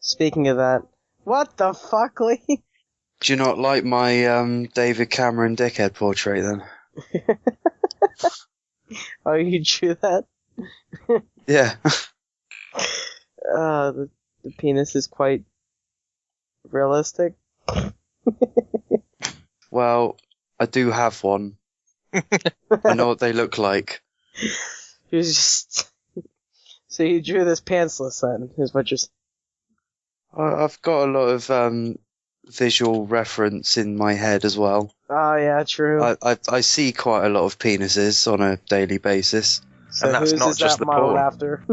Speaking of that, what the fuck, Lee? Do you not like my David Cameron dickhead portrait then? Oh, you drew that? Yeah. The penis is quite realistic. Well, I do have one. I know what they look like. You just... So you drew this pantsless then, is what you're saying? I've got a lot of visual reference in my head as well. Oh, yeah, true. I see quite a lot of penises on a daily basis. So and that's whose not is just that the modeled porn. after?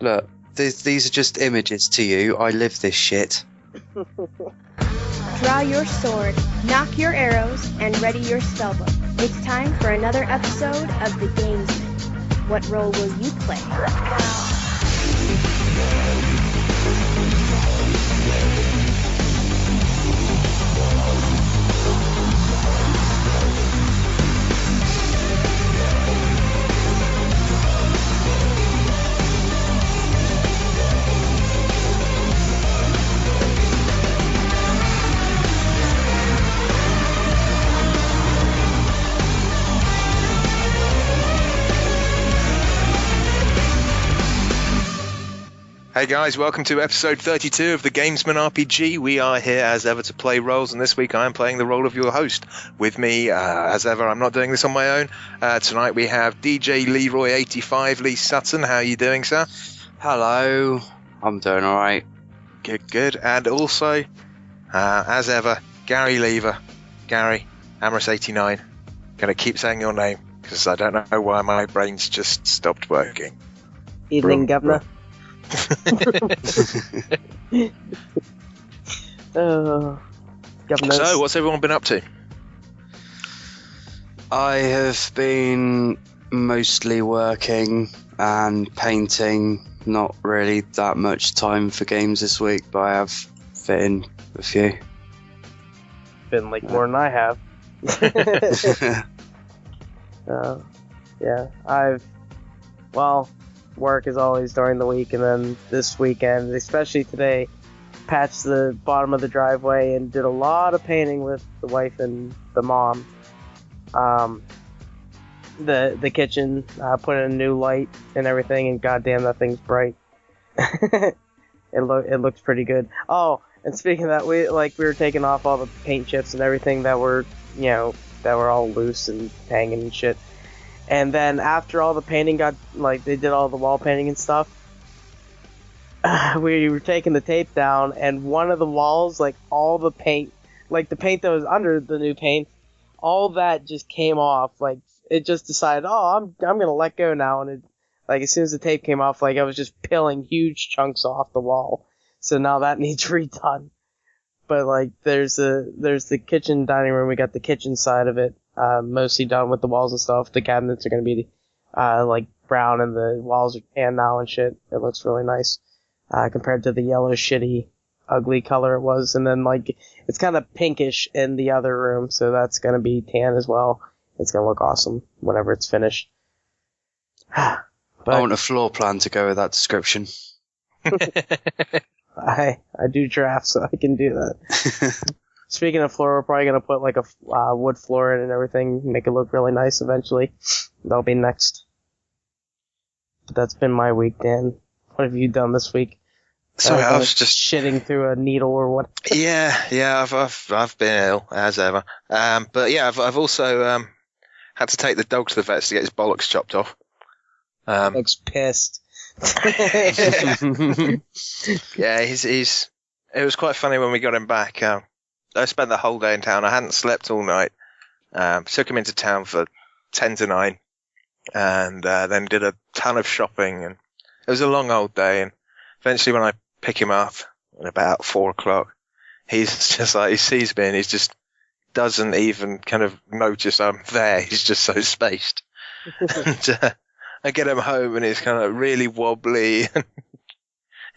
Look, these are just images to you. I live this shit. Draw your sword, knock your arrows, and ready your spellbook. It's time for another episode of The Gamesman. What role will you play? Hey guys, welcome to episode 32 of the Gamesman RPG. We are here as ever to play roles, and this week I am playing the role of your host. With me, as ever, I'm not doing this on my own. Tonight we have DJ Leroy85, Lee Sutton. How are you doing, sir? Hello. I'm doing alright. Good. And also, as ever, Gary Lever. Gary, Amorous89. Gonna keep saying your name, because I don't know why my brain's just stopped working. Evening, Governor. Governor. So, what's everyone been up to? I have been mostly working and painting. Not really that much time for games this week, but I have fit in a few. Been like more than I have. Yeah, work is always during the week, and then this weekend, especially today, patched the bottom of the driveway and did a lot of painting with the wife and the mom. The kitchen, put in a new light and everything, and goddamn, that thing's bright. It looks pretty good. Oh, and speaking of that, we were taking off all the paint chips and everything that were all loose and hanging and shit. And then after all the painting they did all the wall painting and stuff, we were taking the tape down, and one of the walls, all the paint, the paint that was under the new paint, all that just came off. It just decided, I'm gonna let go now, and it, as soon as the tape came off, I was just peeling huge chunks off the wall. So now that needs redone. But there's the kitchen dining room. We got the kitchen side of it. Mostly done with the walls and stuff. The cabinets are going to be, brown, and the walls are tan now and shit. It looks really nice, compared to the yellow, shitty, ugly color it was. And then, it's kind of pinkish in the other room, so that's going to be tan as well. It's going to look awesome whenever it's finished. I want a floor plan to go with that description. I do drafts, so I can do that. Speaking of floor, we're probably going to put a wood floor in and everything, make it look really nice eventually. That'll be next. But that's been my week, Dan. What have you done this week? Sorry, I was just shitting through a needle or what? Yeah, I've been ill as ever. But yeah, I've also had to take the dog to the vets to get his bollocks chopped off. Looks pissed. Yeah, he's. It was quite funny when we got him back. I spent the whole day in town. I hadn't slept all night. Took him into town for 10 to 9, and then did a ton of shopping. And it was a long old day. And eventually, when I pick him up at about 4 o'clock, he's just he sees me and he just doesn't even kind of notice I'm there. He's just so spaced. And I get him home and he's kind of really wobbly.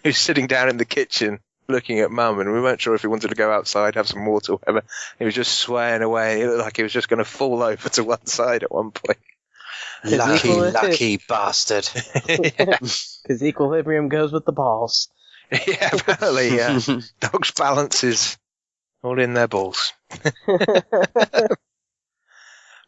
He was sitting down in the kitchen looking at Mum, and we weren't sure if he wanted to go outside, have some water or whatever. He was just swaying away. He looked like he was just going to fall over to one side at one point. Lucky bastard. Because equilibrium goes with the balls. Yeah, apparently, yeah. Dogs' balance is all in their balls.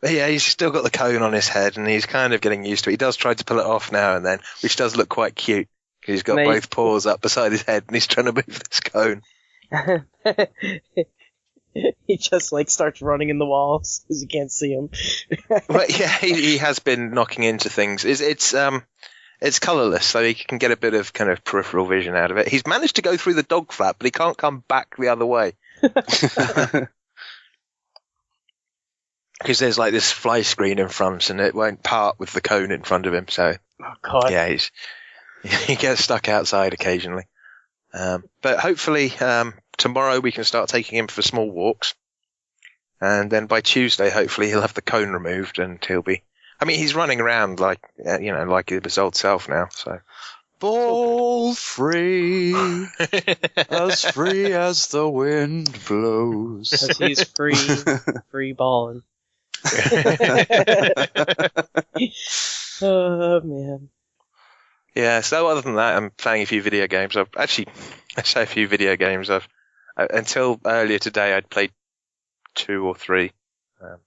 But yeah, he's still got the cone on his head, and he's kind of getting used to it. He does try to pull it off now and then, which does look quite cute. Because he's got both paws up beside his head, and he's trying to move this cone. He just like starts running in the walls because you can't see him. Well, yeah, he has been knocking into things. It's colourless, so he can get a bit of kind of peripheral vision out of it. He's managed to go through the dog flap, but he can't come back the other way. Because there's like this fly screen in front, and it won't part with the cone in front of him. So, Oh God. yeah, he gets stuck outside occasionally. But hopefully tomorrow we can start taking him for small walks, and then by Tuesday, hopefully he'll have the cone removed, and he'll be. I mean, he's running around like like his old self now. So Ball free, as free as the wind blows. 'Cause he's free balling. Oh man. yeah. So other than that, I'm playing a few video games. I say a few video games. Until earlier today, I'd played 2 or 3. So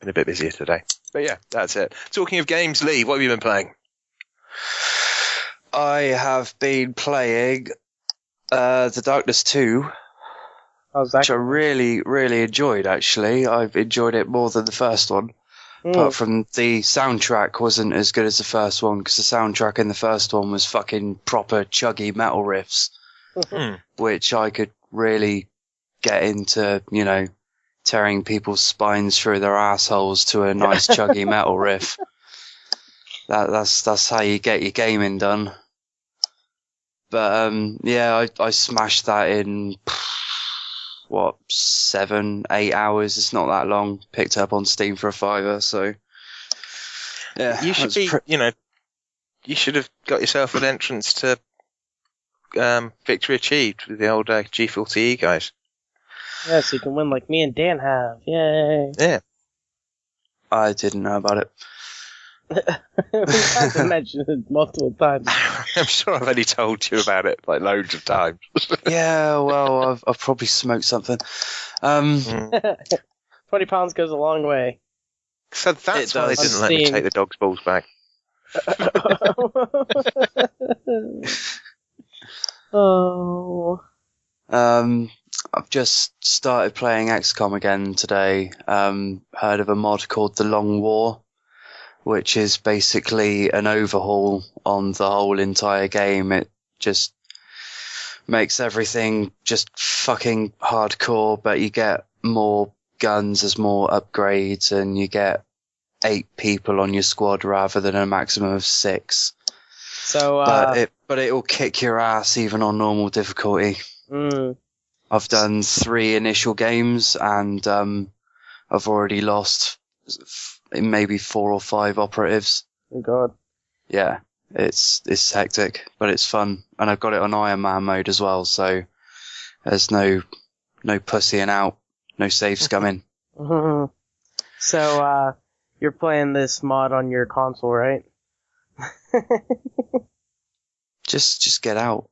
been a bit busier today. But yeah, that's it. Talking of games, Lee, what have you been playing? I have been playing The Darkness 2, How's that? which I really, really enjoyed, actually. I've enjoyed it more than the first one. Apart from the soundtrack wasn't as good as the first one, because the soundtrack in the first one was fucking proper chuggy metal riffs, which I could really get into, tearing people's spines through their assholes to a nice chuggy metal riff. That's how you get your gaming done. But yeah, I smashed that in 7-8 hours. It's not that long. Picked it up on Steam for $5, so yeah. You should be, you should have got yourself an entrance to Victory Achieved with the old G40E guys. Yeah, so you can win like me and Dan have. Yay! Yeah. I didn't know about it. We've had to mention it multiple times. I'm sure I've only told you about it like loads of times. Yeah, well, I've probably smoked something. 20 pounds goes a long way. So that's why they does. didn't let me take the dog's balls back. Oh. I've just started playing XCOM again today. Heard of a mod called The Long War, which is basically an overhaul on the whole entire game. It just makes everything just fucking hardcore, but you get more guns as more upgrades, and you get 8 people on your squad rather than a maximum of 6. So, but it will kick your ass even on normal difficulty. I've done 3 initial games, and I've already lost maybe 4 or 5 operatives. Oh God. Yeah, it's hectic, but it's fun, and I've got it on Iron Man mode as well, so there's no pussying out, no save scumming. So, you're playing this mod on your console, right? Just get out.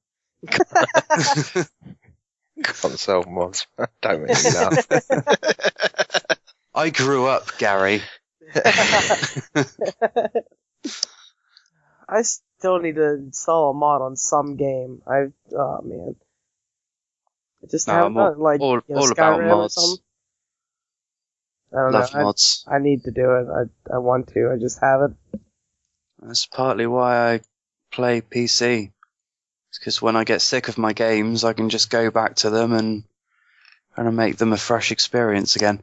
Console mods. Don't make me laugh. I grew up, Gary. I still need to install a mod on some game. Oh man. I just haven't done, like, all about Skyrim or mods. something. I don't Love know. mods. I need to do it. I want to. I just haven't. That's partly why I play PC. It's because when I get sick of my games, I can just go back to them and kind of make them a fresh experience again.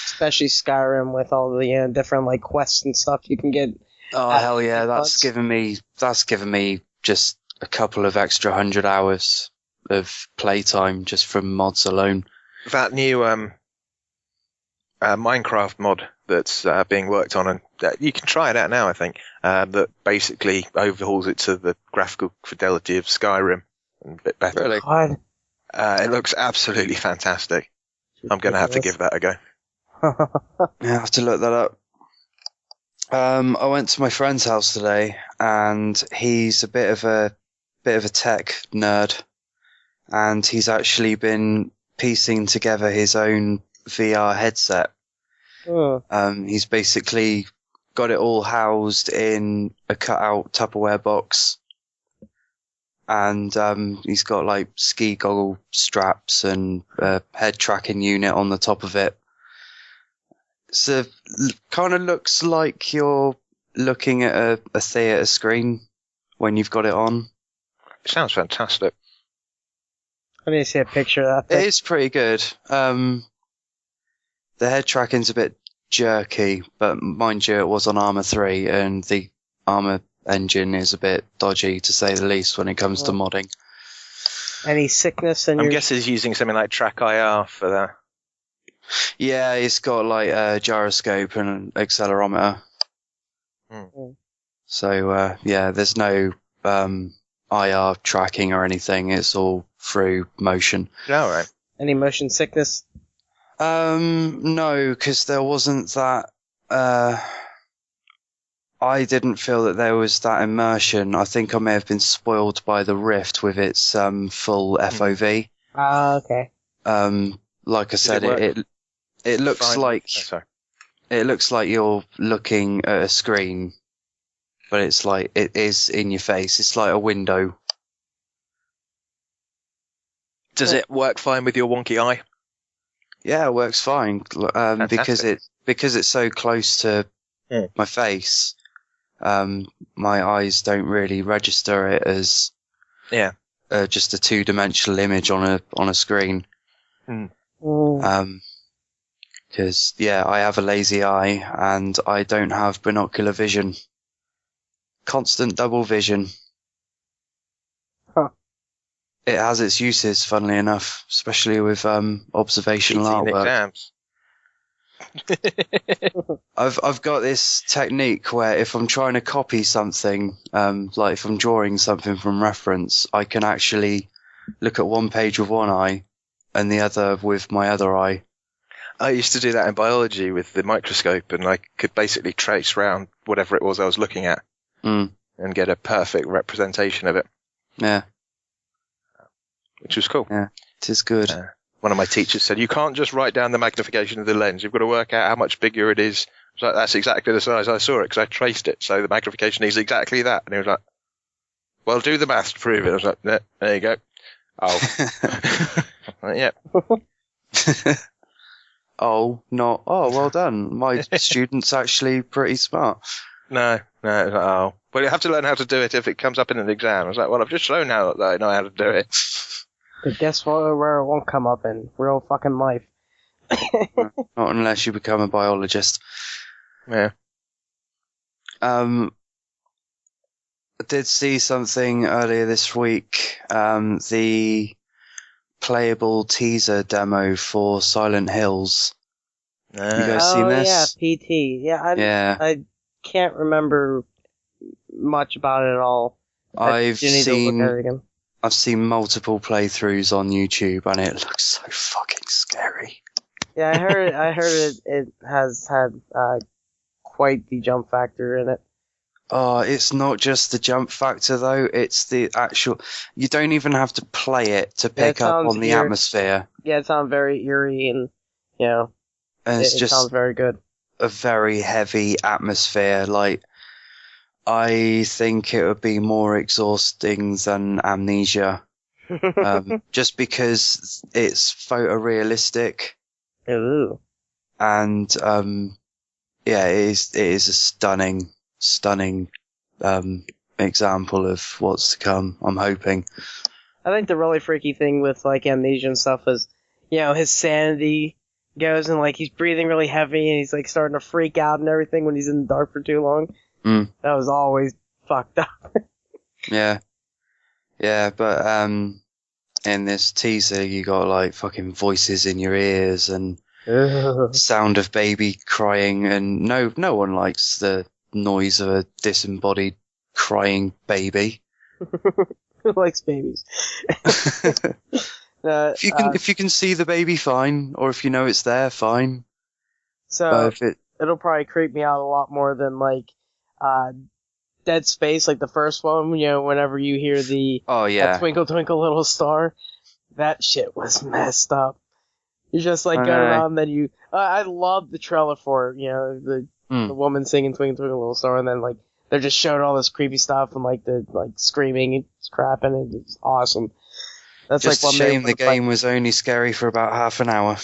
Especially Skyrim with all the different like quests and stuff you can get. Oh hell yeah! That's given me just a couple of extra 100 hours of playtime just from mods alone. That new Minecraft mod that's being worked on, and you can try it out now, I think, that basically overhauls it to the graphical fidelity of Skyrim and a bit better. Really? God. It looks absolutely fantastic. I'm going to have to give that a go. Yeah, I have to look that up. I went to my friend's house today, and he's a bit of bit of a tech nerd, and he's actually been piecing together his own VR headset. Oh. He's basically got it all housed in a cutout Tupperware box, and he's got like ski goggle straps and a head tracking unit on the top of it. So kind of looks like you're looking at a theatre screen when you've got it on. It sounds fantastic. I need to see a picture of that It thing. is pretty good. The head tracking's a bit jerky, but mind you, it was on Armour 3, and the Armour engine is a bit dodgy, to say the least, when it comes to modding. Any sickness in I'm your... guessing he's using something like Track IR for that. Yeah, it's got like a gyroscope and an accelerometer. Hmm. So, yeah, there's no IR tracking or anything. It's all through motion. All right. Any motion sickness? No, because there wasn't that. I didn't feel that there was that immersion. I think I may have been spoiled by the Rift with its full FOV. Okay. Like I said, it it looks Fine. like Oh, sorry. it looks like you're looking at a screen, but it's like it is in your face. It's like a window. Does it work fine with your wonky eye? Yeah, it works fine because it's so close to my face. My eyes don't really register it as just a two-dimensional image on a screen. Because I have a lazy eye and I don't have binocular vision. Constant double vision. Huh. It has its uses, funnily enough, especially with observational Cheating artwork. exams. I've got this technique where if I'm trying to copy something, like if I'm drawing something from reference, I can actually look at one page with one eye and the other with my other eye. I used to do that in biology with the microscope, and I could basically trace round whatever it was I was looking at and get a perfect representation of it, Yeah, which was cool. yeah, it is good. One of my teachers said, you can't just write down the magnification of the lens. You've got to work out how much bigger it is. I was like, that's exactly the size I saw it, because I traced it. So the magnification is exactly that. And he was like, well, do the maths to prove it. I was like, yeah, there you go. Oh. Yeah. Oh, well done. My student's actually pretty smart. No. It was like, oh. Well, you have to learn how to do it if it comes up in an exam. I was like, well, I've just shown how that I know how to do it. But guess what? Where it won't come up in real fucking life. Not unless you become a biologist. Yeah. I did see something earlier this week. The playable teaser demo for Silent Hills. You guys seen this? Yeah, PT. Yeah, Yeah. I can't remember much about it at all. I've You need to look at it again. seen multiple playthroughs on YouTube, and it looks so fucking scary. Yeah, I heard it has had quite the jump factor in it. Oh, it's not just the jump factor though, it's the actual... You don't even have to play it to pick up on the atmosphere. Yeah, it sounds very eerie and, And it's it just sounds very good. a very heavy atmosphere. Like, I think it would be more exhausting than Amnesia. Just because it's photorealistic. Ooh. And, it is a stunning example of what's to come, I'm hoping. I think the really freaky thing with, like, Amnesia and stuff is, his sanity goes and, like, he's breathing really heavy and he's, like, starting to freak out and everything when he's in the dark for too long. That was always fucked up. Yeah. Yeah, but, in this teaser, you got, like, fucking voices in your ears and sound of baby crying, and no one likes the noise of a disembodied crying baby. Who likes babies? If you can see the baby, fine, or if you know it's there, fine. So If it, it'll probably creep me out a lot more than like Dead Space, like the first one, whenever you hear Oh that yeah. Twinkle Twinkle Little Star, that shit was messed up. You just like I go know. around, then you. I love the trailer for it. The woman singing "Twinkle Twinkle Little Star," and then like they're just showing all this creepy stuff and like the screaming and crap, and it's awesome. That's Just like a what made shame the game was only scary for about half an hour.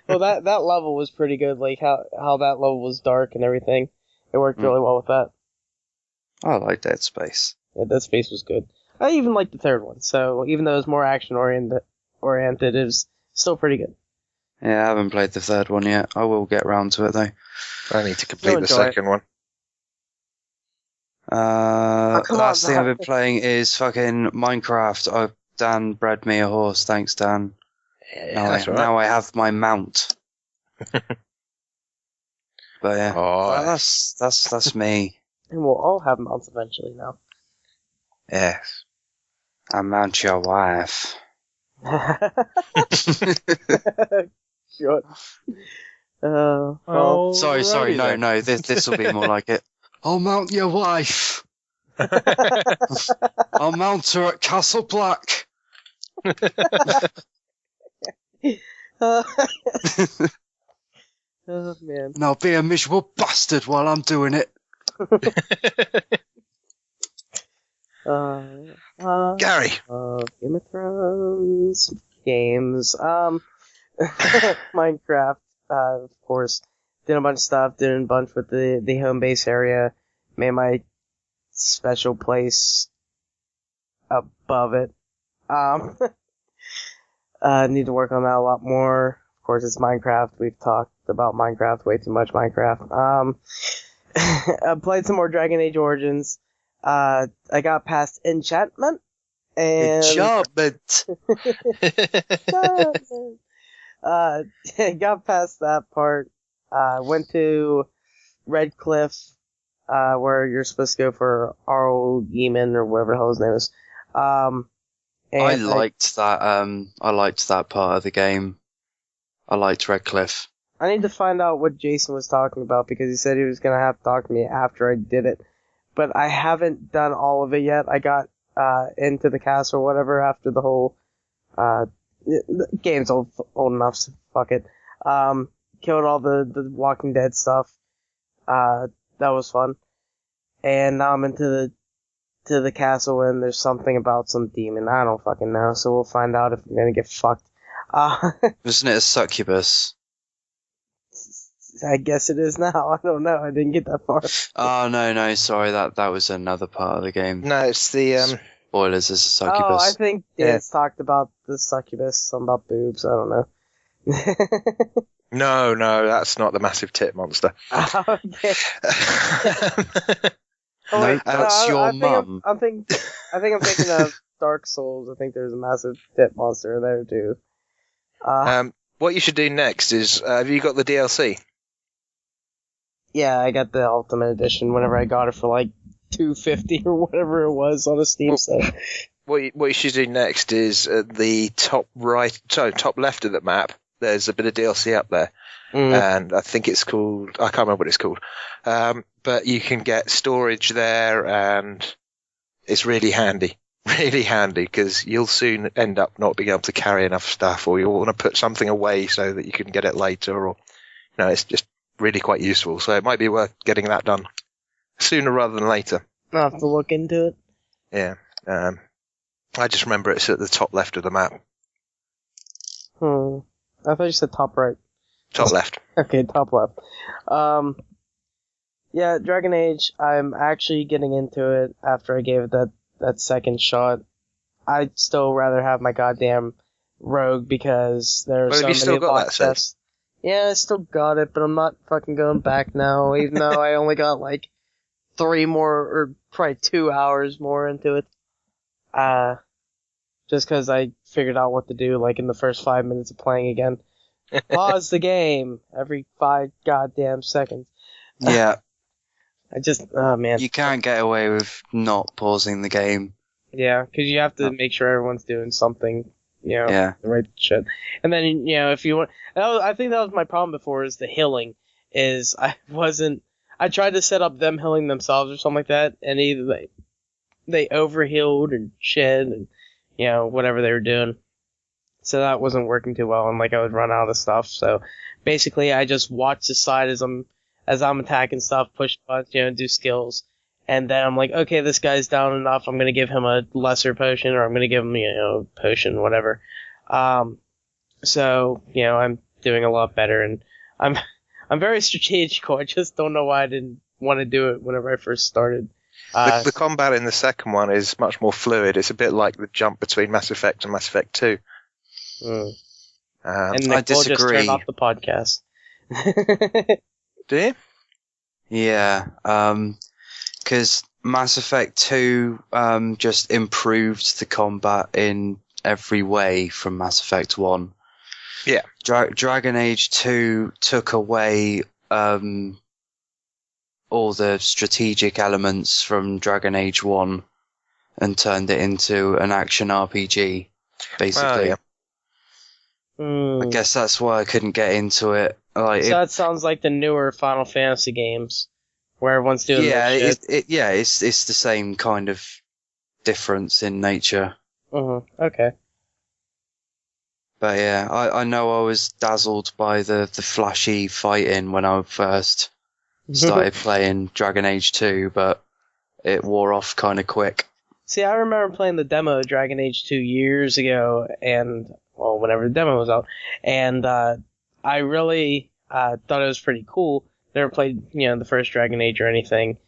Well, that level was pretty good. Like how that level was dark and everything. It worked really well with that. I like Dead Space. Yeah, Dead Space was good. I even liked the third one. So even though it was more action oriented, it was still pretty good. Yeah, I haven't played the third one yet. I will get round to it though. I need to complete You'll the enjoy second one. come Last on, thing I've Matt. been playing is fucking Minecraft. Dan bred me a horse. Thanks, Dan. Yeah, that's right. Now I have my mount. But yeah, Oh, well, that's me. And we'll all have mounts eventually now. yes. I mount your wife. Good. Well, Sorry, no. This will be more like it. I'll mount your wife. I'll mount her at Castle Black. oh man. And I'll be a miserable bastard while I'm doing it. Gary. Game of Thrones games. Minecraft. Of course, did a bunch of stuff. Did a bunch with the home base area. Made my special place above it. Need to work on that a lot more. Of course, it's Minecraft. We've talked about Minecraft way too much. Minecraft. I played some more Dragon Age Origins. I got past Enchantment. And Enchantment. got past that part. Went to Red Cliff, where you're supposed to go for Arl Yeeman or whatever the hell his name is. I liked that. I liked that part of the game. I liked Red Cliff. I need to find out what Jason was talking about because he said he was gonna have to talk to me after I did it, but I haven't done all of it yet. I got into the castle or whatever after the whole the game's old enough, so fuck it. Killed all the Walking Dead stuff. That was fun. And now I'm into the castle and there's something about some demon. I don't fucking know, so we'll find out if I'm gonna get fucked. Wasn't it a succubus? I guess it is now. I don't know. I didn't get that far. Oh no, sorry, that was another part of the game. No, it's the Spoilers, it's a succubus. Oh, I think Yeah. Dan's talked about the succubus, something about boobs. I don't know. No, that's not the massive tit monster. Okay. Oh, No, wait, that's your I think mum. I think I'm thinking of Dark Souls. I think there's a massive tit monster there too. What you should do next is, have you got the DLC? Yeah, I got the Ultimate Edition whenever I got it for like $250 or whatever it was on a Steam sale. What you should do next is at the top left of the map. There's a bit of DLC up there, and I think it's called. I can't remember what it's called, but you can get storage there, and it's really handy. Really handy because you'll soon end up not being able to carry enough stuff, or you'll want to put something away so that you can get it later, or it's just really quite useful. So it might be worth getting that done sooner rather than later. I'll have to look into it. Yeah. I just remember it's at the top left of the map. I thought you said top right. Top left. Okay, top left. Yeah, Dragon Age, I'm actually getting into it after I gave it that second shot. I'd still rather have my goddamn rogue because there are Well, so have you many still got lock that set? chests. Yeah, I still got it, but I'm not fucking going back now, even though I only got like 3 more, or probably 2 hours more into it. Just because I figured out what to do, like, in the first 5 minutes of playing again. Pause the game every 5 goddamn seconds. Yeah, Oh man. you can't get away with not pausing the game. Yeah, because you have to make sure everyone's doing something, Yeah. the right shit. And then, if you want, I think that was my problem before, is the healing, is I I tried to set up them healing themselves or something like that, and either they overhealed and shit and, you know, whatever they were doing. So that wasn't working too well, and like I would run out of stuff. So basically I just watch the side as I'm attacking stuff, push buttons, you know, do skills. And then I'm like, okay, this guy's down enough, I'm gonna give him a lesser potion, or I'm gonna give him, you know, a potion, whatever. So, you know, I'm doing a lot better, and I'm very strategical. I just don't know why I didn't want to do it whenever I first started. The combat in the second one is much more fluid. It's a bit like the jump between Mass Effect and Mass Effect 2. And I Nick will just disagree. turn off the podcast. Do you? Yeah, because Mass Effect 2 just improved the combat in every way from Mass Effect 1. Yeah. Dragon Age 2 took away all the strategic elements from Dragon Age 1 and turned it into an action RPG, basically. Oh, yeah. I guess that's why I couldn't get into it. Like, So that sounds like the newer Final Fantasy games, where everyone's doing their shit. It's the same kind of difference in nature. Okay. But yeah, I know I was dazzled by the flashy fighting when I first started playing Dragon Age 2, but it wore off kind of quick. See, I remember playing the demo of Dragon Age 2 years ago, and, well, whenever the demo was out, and I really thought it was pretty cool. Never played, you know, the first Dragon Age or anything,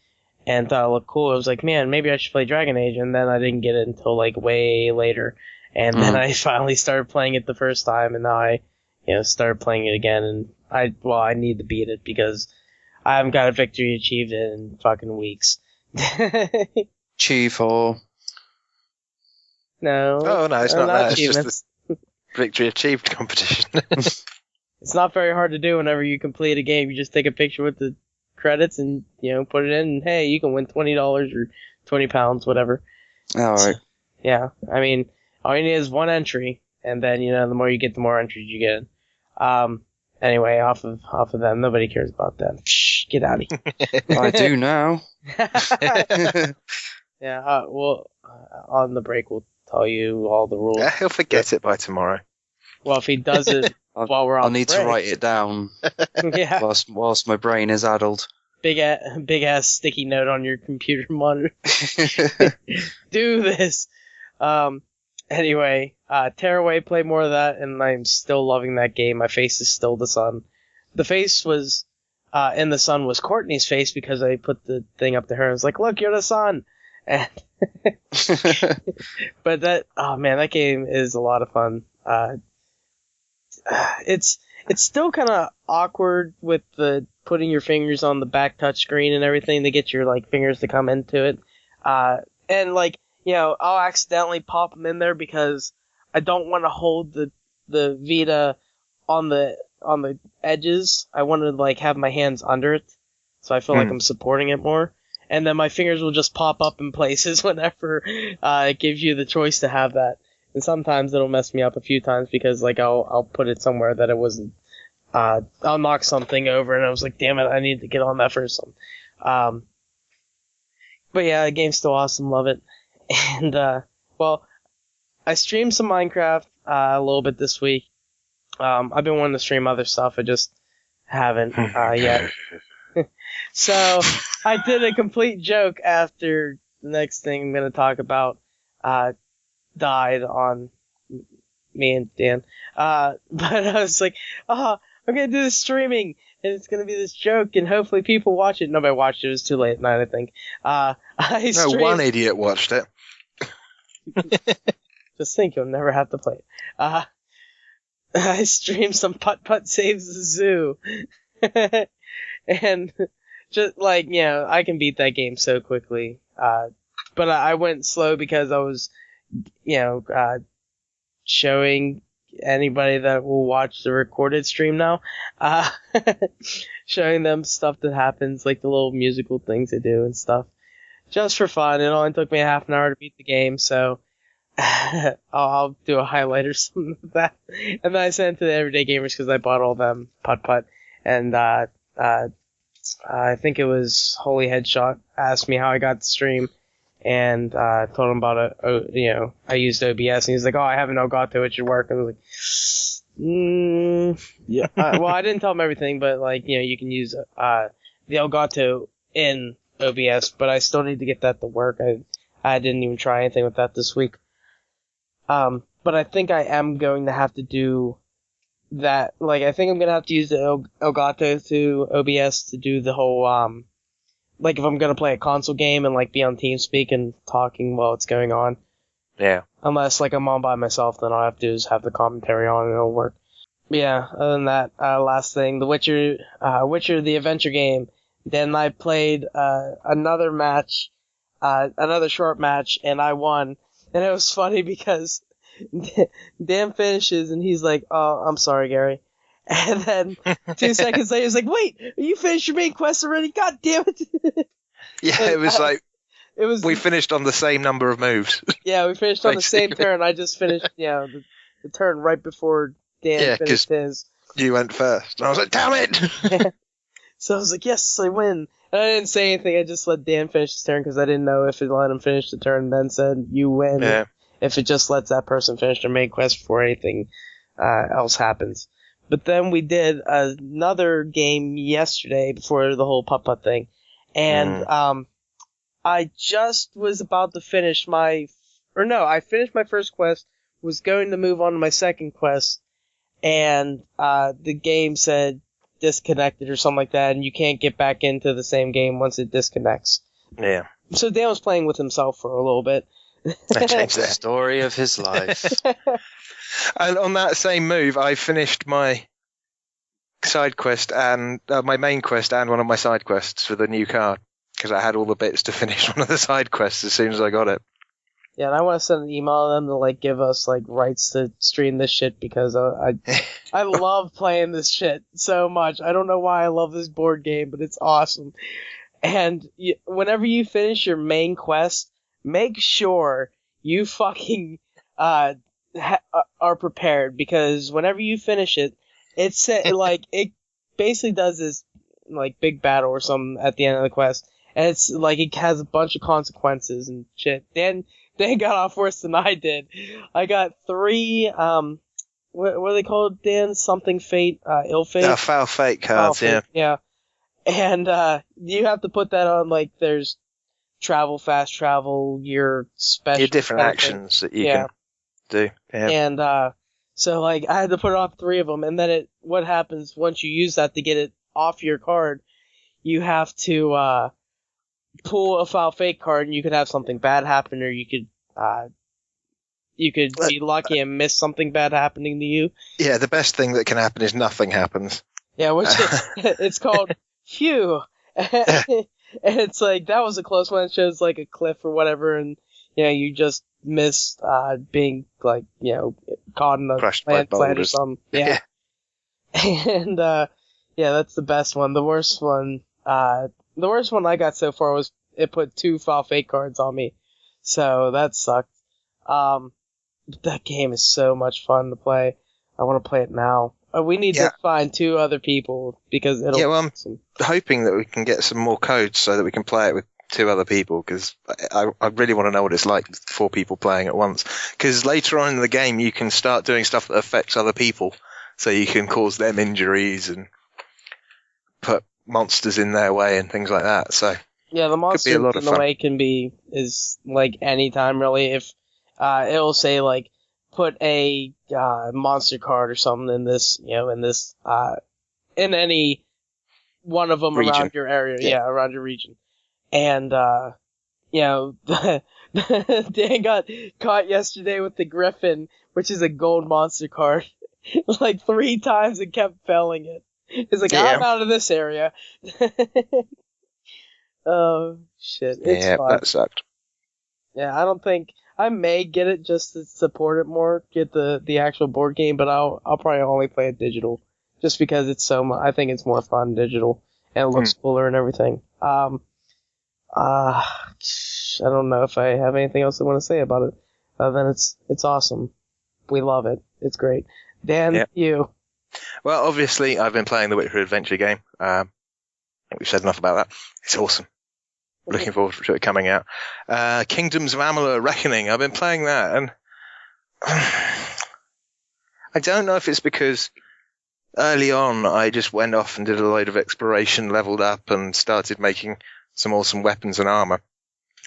and thought it looked cool. I was like, man, maybe I should play Dragon Age, and then I didn't get it until, like, way later. And then I finally started playing it the first time, and now I, you know, started playing it again, and I need to beat it, because I haven't got a victory achieved in fucking weeks. Chief or... No. Oh, no, it's not that. It's just achievements. the victory achieved competition. It's not very hard to do whenever you complete a game. You just take a picture with the credits and, you know, put it in, and hey, you can win $20 or £20, whatever. Alright. Yeah, I mean, all you need is one entry, and then, you know, the more you get, the more entries you get. Anyway, off of them, nobody cares about them. Psh, get out of here. I do now. Yeah, on the break, we'll tell you all the rules. Yeah, he'll forget it by tomorrow. Well, if he does it while we're on I'll need to write it down yeah, whilst my brain is addled. big ass sticky note on your computer monitor. Do this. Anyway, Tearaway, play more of that, and I'm still loving that game. My face is still the sun. The face was in the sun was Courtney's face, because I put the thing up to her and was like, look, you're the sun. And but that game is a lot of fun. It's still kind of awkward with the putting your fingers on the back touch screen and everything to get your like fingers to come into it. And like, you know, I'll accidentally pop them in there because I don't want to hold the Vita on the edges. I want to like have my hands under it, so I feel like I'm supporting it more. And then my fingers will just pop up in places whenever it gives you the choice to have that. And sometimes it'll mess me up a few times because like I'll put it somewhere that it wasn't. I'll knock something over and I was like, damn it, I need to get on that first one. But yeah, the game's still awesome, love it. And well, I streamed some Minecraft a little bit this week. I've been wanting to stream other stuff, I just haven't yet. So I did a complete joke after the next thing I'm going to talk about died on me and Dan. But I was like, I'm going to do this streaming, and it's going to be this joke, and hopefully people watch it. Nobody watched it. It was too late at night, I think. No, one idiot watched it. Just think you'll never have to play it. I streamed some Putt-Putt Saves the Zoo. And just like, you know, I can beat that game so quickly. But I went slow because I was, you know, showing anybody that will watch the recorded stream now, showing them stuff that happens, like the little musical things they do and stuff, just for fun. It only took me a half an hour to beat the game, so I'll do a highlight or something of that. And then I sent it to the Everyday Gamers because I bought all them Putt-Putt and I think it was Holy Headshot asked me how I got the stream, and told him about it. I used OBS, and he's like, "Oh, I have an Elgato. It should work." I was like, "Yeah." Well, I didn't tell him everything, but you can use the Elgato in OBS, but I still need to get that to work. I didn't even try anything with that this week. But I think I am going to have to do that. I think I'm going to have to use the Elgato to OBS to do the whole, if I'm going to play a console game and, be on TeamSpeak and talking while it's going on. Yeah. Unless, I'm on by myself, then all I have to do is have the commentary on and it'll work. But yeah, other than that, last thing, The Witcher, the adventure game. Then I played, another match, another short match, and I won. And it was funny because Dan finishes and he's like, "Oh, I'm sorry, Gary." And then 2 seconds later, he's like, "Wait, you finished your main quest already? God damn it!" Yeah, And, it was we finished on the same number of moves. Yeah, we finished on the same turn. I just finished, the turn right before Dan finished his. You went first. And I was like, "Damn it!" So I was like, "Yes, I win." And I didn't say anything. I just let Dan finish his turn because I didn't know if it let him finish the turn and then said, "You win." Yeah. If it just lets that person finish their main quest before anything else happens. But then we did another game yesterday before the whole putt-putt thing. And I just was about to finish I finished my first quest, was going to move on to my second quest, and the game said disconnected or something like that, and you can't get back into the same game once it disconnects. Yeah. So Dan was playing with himself for a little bit. I changed that. Story of his life. And on that same move, I finished my side quest and my main quest and one of my side quests for the new card because I had all the bits to finish one of the side quests as soon as I got it. Yeah, and I want to send an email to them to give us rights to stream this shit because I love playing this shit so much. I don't know why I love this board game, but it's awesome. And whenever you finish your main quest, make sure you fucking are prepared because whenever you finish it, it basically does this big battle or something at the end of the quest, and it's it has a bunch of consequences and shit. Dan got off worse than I did. I got 3 what are they called, Dan? Something fate, ill fate. Foul fate cards, Foul fate, yeah. And you have to put that on there's travel, fast travel, your special. Your different actions that you can do. Yeah. And so I had to put it on 3 of them, and then what happens once you use that to get it off your card, you have to pull a foul fate card, and you could have something bad happen, or you could be lucky and miss something bad happening to you. Yeah, the best thing that can happen is nothing happens. Yeah, which it's called Phew. And it's that was a close one. It shows a cliff or whatever, and you just missed being caught in a landslide or something. Yeah. And that's the best one. The worst one I got so far was it put 2 foul fate cards on me, so that sucked. But that game is so much fun to play. I want to play it now. We need to find 2 other people because it'll. Yeah, well, I'm hoping that we can get some more codes so that we can play it with 2 other people because I really want to know what it's like with 4 people playing at once. Because later on in the game, you can start doing stuff that affects other people, so you can cause them injuries and put monsters in their way and things like that. So yeah, the monster in the way is anytime really. If it'll say put a monster card or something in this, in any one of them region. Around your area, around your region. And, Dan got caught yesterday with the Griffin, which is a gold monster card, 3 times and kept failing it. He's I'm out of this area. Oh, shit. It's fun. That sucked. Yeah, I don't think... I may get it just to support it more, get the actual board game, but I'll probably only play it digital, just because it's I think it's more fun digital, and it looks cooler and everything. I don't know if I have anything else I want to say about it, other than it's awesome. We love it. It's great. Dan, you. Well, obviously, I've been playing the Witcher Adventure game. we've said enough about that. It's awesome. Looking forward to it coming out. Kingdoms of Amalur Reckoning. I've been playing that, and I don't know if it's because early on I just went off and did a load of exploration, leveled up, and started making some awesome weapons and armor,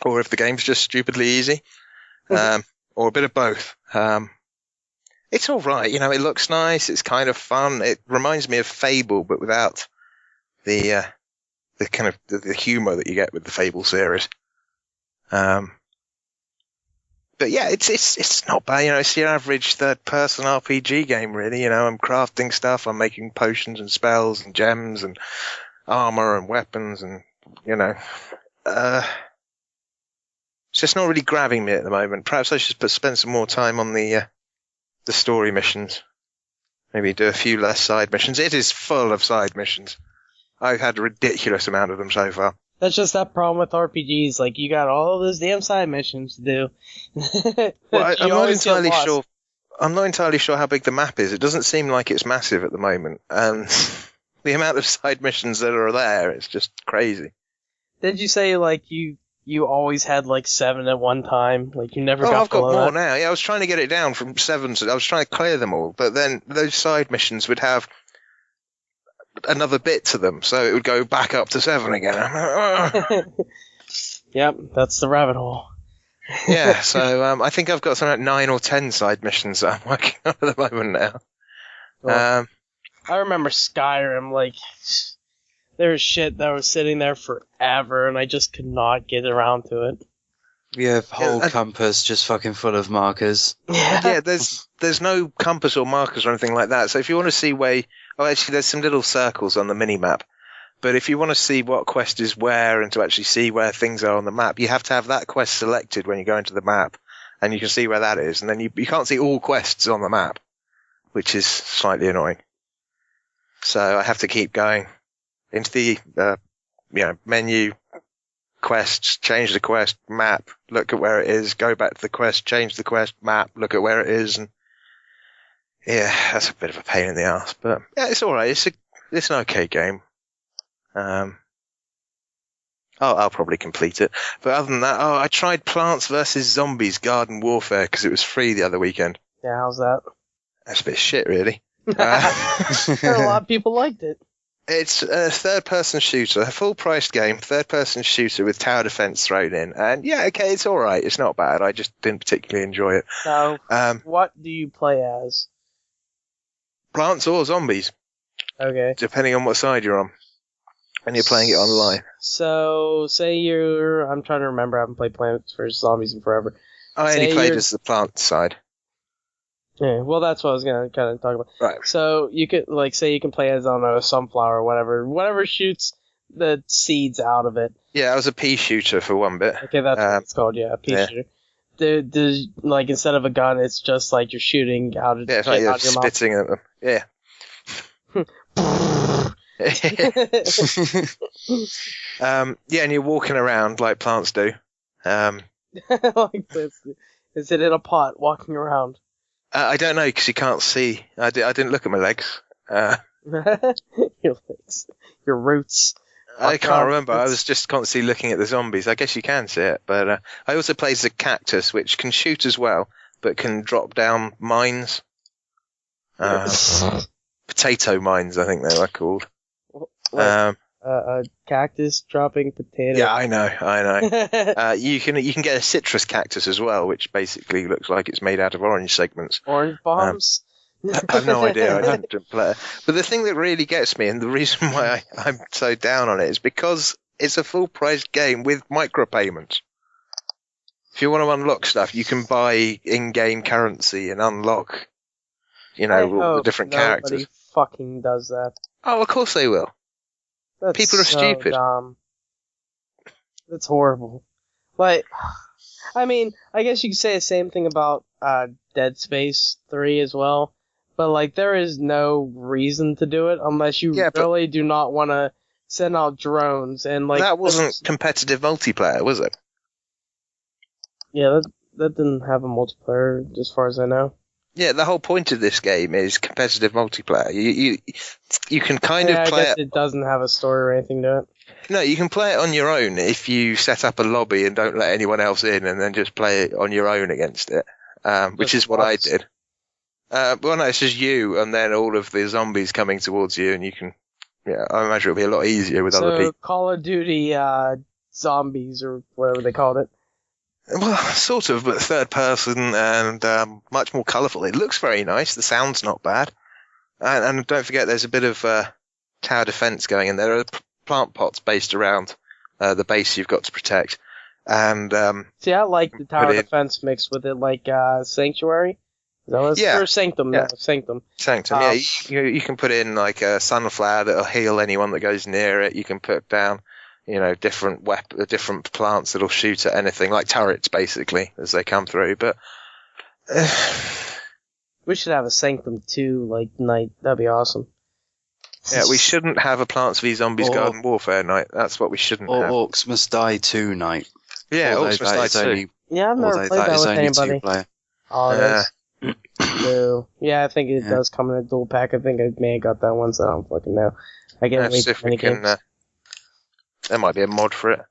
or if the game's just stupidly easy, or a bit of both. It's all right. It looks nice. It's kind of fun. It reminds me of Fable, but without the kind of the humor that you get with the Fable series. But yeah, it's not bad. It's your average third-person RPG game, really. I'm crafting stuff. I'm making potions and spells and gems and armor and weapons, and it's just not really grabbing me at the moment. Perhaps I should spend some more time on the story missions. Maybe do a few less side missions. It is full of side missions. I've had a ridiculous amount of them so far. That's just that problem with RPGs. Like, you got all those damn side missions to do. Well, I'm not entirely sure. I'm not entirely sure how big the map is. It doesn't seem like it's massive at the moment, and the amount of side missions that are there, it's just crazy. Did you say like you always had like 7 at one time? Like you never got I've got below more that? now. Yeah, I was trying to get it down from 7, so I was trying to clear them all, but then those side missions would have another bit to them, so it would go back up to 7 again. Yep, that's the rabbit hole. Yeah, so I think I've got something like 9 or 10 side missions that I'm working on at the moment now. Well, I remember Skyrim, like, there was shit that was sitting there forever, and I just could not get around to it. You have whole compass just fucking full of markers. Yeah, there's no compass or markers or anything like that, so if you want to see where... Oh, actually, there's some little circles on the mini-map. But if you want to see what quest is where and to actually see where things are on the map, you have to have that quest selected when you go into the map, and you can see where that is. And then you can't see all quests on the map, which is slightly annoying. So I have to keep going into the menu, quests, change the quest, map, look at where it is, go back to the quest, change the quest, map, look at where it is, and yeah, that's a bit of a pain in the ass, but yeah, it's all right. It's an okay game. I'll probably complete it. But other than that, I tried Plants vs Zombies Garden Warfare because it was free the other weekend. Yeah, how's that? That's a bit of shit, really. A lot of people liked it. It's a third-person shooter, a full-priced game, third-person shooter with tower defense thrown in, and yeah, okay, it's all right. It's not bad. I just didn't particularly enjoy it. So, what do you play as? Plants or zombies, Okay. depending on what side you're on, and you're playing it online. So, say I'm trying to remember, I haven't played Plants vs. Zombies in forever. I only played as the plant side. Yeah, well, that's what I was going to kind of talk about. Right. So, you could, say you can play as, I don't know, a sunflower or whatever shoots the seeds out of it. Yeah, I was a pea shooter for one bit. Okay, that's what it's called, yeah, a pea shooter. Instead of a gun, it's just like you're shooting out of it's like you're out your mouth. spitting at them. Yeah. Yeah, and you're walking around like plants do. Like this. Is it in a pot walking around? I don't know because you can't see. I didn't look at my legs. Your legs. Your roots. I can't remember. I was just constantly looking at the zombies. I guess you can see it, but I also played as a cactus, which can shoot as well, but can drop down mines. Potato mines, I think they were called. A cactus dropping potato. Yeah, I know. You can get a citrus cactus as well, which basically looks like it's made out of orange segments. Orange bombs? I have no idea. I didn't play it. But the thing that really gets me, and the reason why I'm so down on it, is because it's a full-priced game with micropayments. If you want to unlock stuff, you can buy in-game currency and unlock, all the different characters. Nobody fucking does that. Oh, of course they will. That's People are so stupid. Dumb. That's horrible. I guess you could say the same thing about Dead Space 3 as well. But, there is no reason to do it unless you really do not want to send out drones. And that wasn't competitive multiplayer, was it? Yeah, that didn't have a multiplayer, as far as I know. Yeah, the whole point of this game is competitive multiplayer. You can kind Yeah, of I play guess it. it doesn't have a story or anything to it. No, you can play it on your own if you set up a lobby and don't let anyone else in, and then just play it on your own against it, which is what I Bots. did. Well, no, it's just you, and then all of the zombies coming towards you, and you can. Yeah, I imagine it'll be a lot easier with other So people. Call of Duty zombies or whatever they called it. Well, sort of, but third person and much more colourful. It looks very nice. The sound's not bad, and don't forget, there's a bit of tower defence going in. There are plant pots based around the base you've got to protect, and See, I like the tower Put in- defense mixed with it, like Sanctuary. Is that what it's- Yeah. Or Sanctum. Yeah. No, Sanctum. Sanctum. Yeah, you can put in like a sunflower that'll heal anyone that goes near it. You can put down, different different plants that'll shoot at anything, like turrets basically as they come through. But We should have a Sanctum 2 night. That'd be awesome. yeah, we shouldn't have a Plants v Zombies Or- Garden Warfare night. That's what we shouldn't Or have. Orcs Must Die 2 night. Yeah, Although Orcs Must that Die is too. only- Yeah, I've never although played that that is with only anybody. 2-player. Oh, that's so, yeah, I think it Yeah. does come in a dual pack. I think I may have got that one, so I don't fucking know. I get Let's way see too if we many can. games. There might be a mod for it.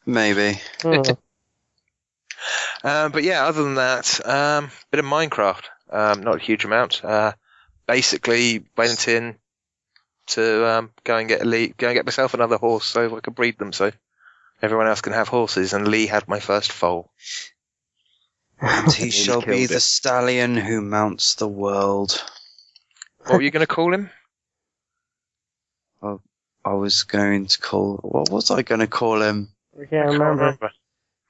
Maybe. Hmm. But yeah, other than that, bit of Minecraft. Not a huge amount. Basically, went in to go and get myself another horse so I could breed them so everyone else can have horses. And Lee had my first foal. And he shall be killed the it. stallion who mounts the world. What were you going to call him? I was going to call... What was I going to call him? I can't remember.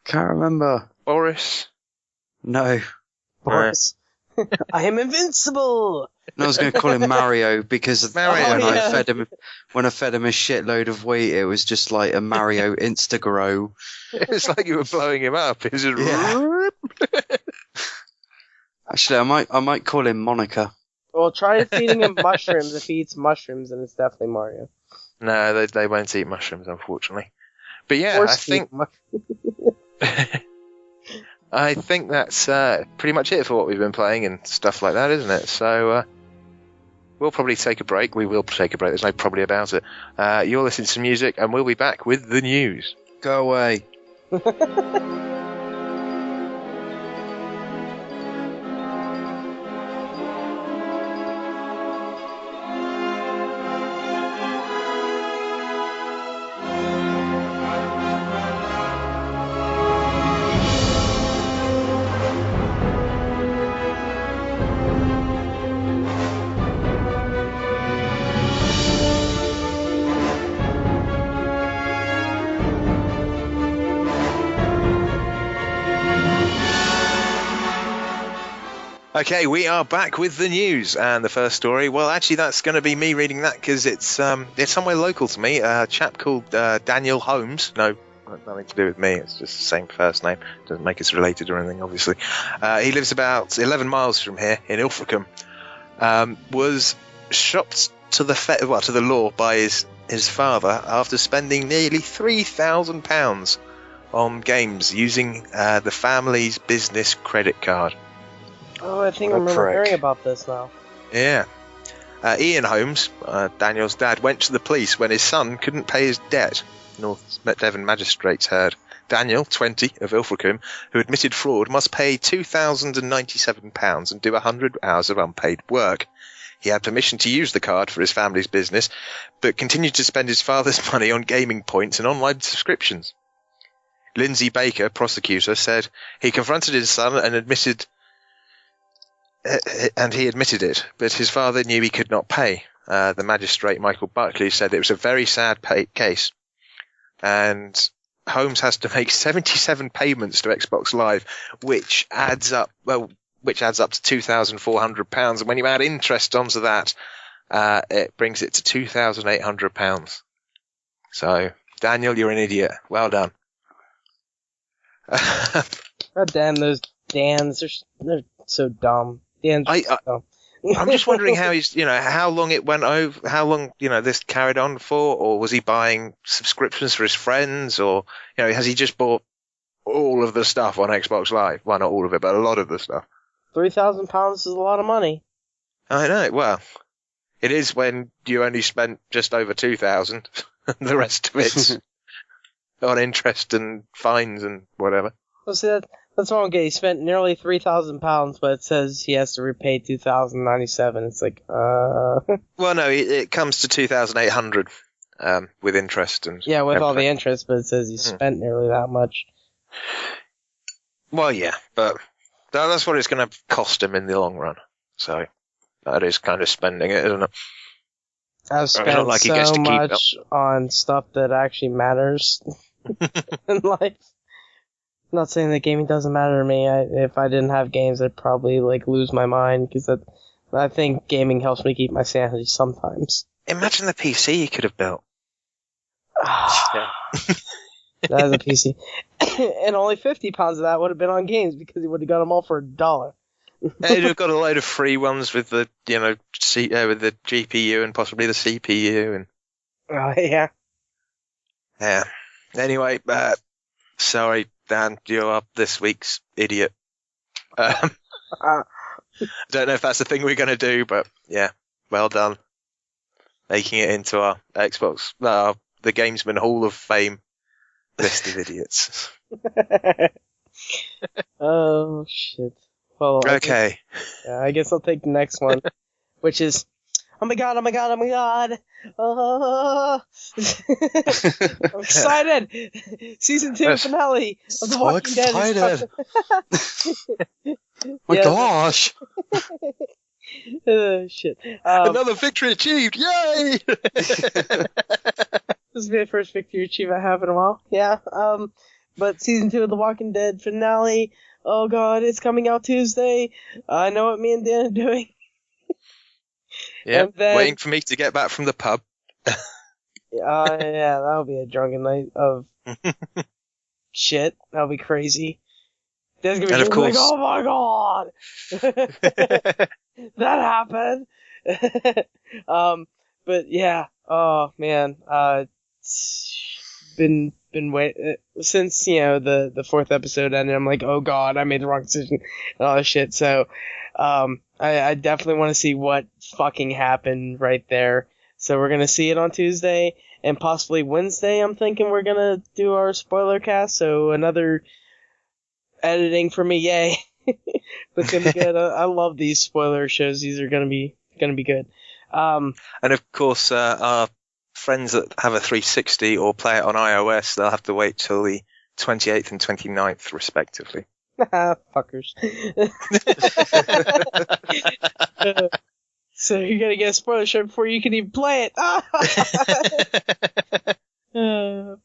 Can't remember. Boris. No. Boris. I am invincible! No, I was going to call him Mario because Mario. when Oh, yeah. I fed him a shitload of wheat, it was just like a Mario Instagrow. It's like you were blowing him up. It was just Yeah. Actually, I might call him Monica. Well, try feeding him mushrooms. If he eats mushrooms, then it's definitely Mario. No, they won't eat mushrooms, unfortunately. But yeah, Or I Steve think I think that's pretty much it for what we've been playing and stuff like that, isn't it? So we'll probably take a break. We will take a break. There's no probably about it. You're listening to music, and we'll be back with the news. Go away. Okay, we are back with the news, and the first story. Well, actually, that's going to be me reading that because it's somewhere local to me. A chap called Daniel Holmes. No, nothing to do with me. It's just the same first name. Doesn't make us related or anything, obviously. He lives about 11 miles from here in Ilfracombe. Was shocked to the law by his father after spending nearly £3,000 on games using the family's business credit card. Oh, I think I What a remember prick. hearing about this now. Yeah. Ian Holmes, Daniel's dad, went to the police when his son couldn't pay his debt. North Devon magistrates heard. Daniel, 20, of Ilfracombe, who admitted fraud, must pay £2,097 and do 100 hours of unpaid work. He had permission to use the card for his family's business, but continued to spend his father's money on gaming points and online subscriptions. Lindsay Baker, prosecutor, said he confronted his son and he admitted it, but his father knew he could not pay. The magistrate, Michael Buckley, said it was a very sad case, and Holmes has to make 77 payments to Xbox Live, which adds up to £2,400, and when you add interest onto that, it brings it to £2,800. So, Daniel, you're an idiot. Well done. God damn, those Dans, they're so dumb. Dan's dumb. I'm just wondering how how long it went over, how long, this carried on for, or was he buying subscriptions for his friends, or, has he just bought all of the stuff on Xbox Live? Well, not all of it, but a lot of the stuff. £3,000 is a lot of money. I know. Well, it is when you only spent just over 2,000. The rest of it's on interest and fines and whatever. Well, see, that's what I don't get. He spent nearly £3,000, but it says he has to repay $2,097. It's like, Well, no, it comes to 2,800 with interest and yeah, with all the everything. interest, but it says he spent nearly that much. Well, yeah, but that's what it's going to cost him in the long run. So that is kind of spending it, isn't it? I've It's spent not like he gets so to keep much on stuff that actually matters in life. I'm not saying that gaming doesn't matter to me. If I didn't have games, I'd probably like lose my mind because I think gaming helps me keep my sanity sometimes. Imagine the PC you could have built. That is a PC, and only £50 of that would have been on games because he would have got them all for $1. You'd have got a load of free ones with the, with the GPU and possibly the CPU and Oh yeah. yeah. Anyway, sorry, Dan, you're up this week's idiot. I don't know if that's the thing we're going to do, but yeah, well done. Making it into our Xbox, the Gamesman Hall of Fame list of idiots. Oh shit. Well, Okay. I guess I'll take the next one, which is, oh my god, oh my god, oh my god. Oh. I'm excited. Season 2 finale of The Walking Dead. My Yeah. gosh! Oh shit. Another victory achieved! Yay! This is the first victory achievement I have in a while. Yeah. But season 2 of The Walking Dead finale. Oh god, it's coming out Tuesday. I know what me and Dan are doing. Yeah, And then- waiting for me to get back from the pub. Yeah, that'll be a drunken night of shit. That'll be crazy. Dan's gonna be And of like, course- oh my god, that happened. But yeah, oh man, been wait since the 4th episode ended. I'm like, oh god, I made the wrong decision and all this shit. So, I definitely want to see what fucking happened right there. So we're gonna see it on Tuesday and possibly Wednesday. I'm thinking we're gonna do our spoiler cast. So another editing for me, yay! But it's gonna be good. I love these spoiler shows. These are gonna be good. And of course, our friends that have a 360 or play it on iOS, they'll have to wait till the 28th and 29th, respectively. Fuckers. So you're gonna get a spoiler show before you can even play it. Man.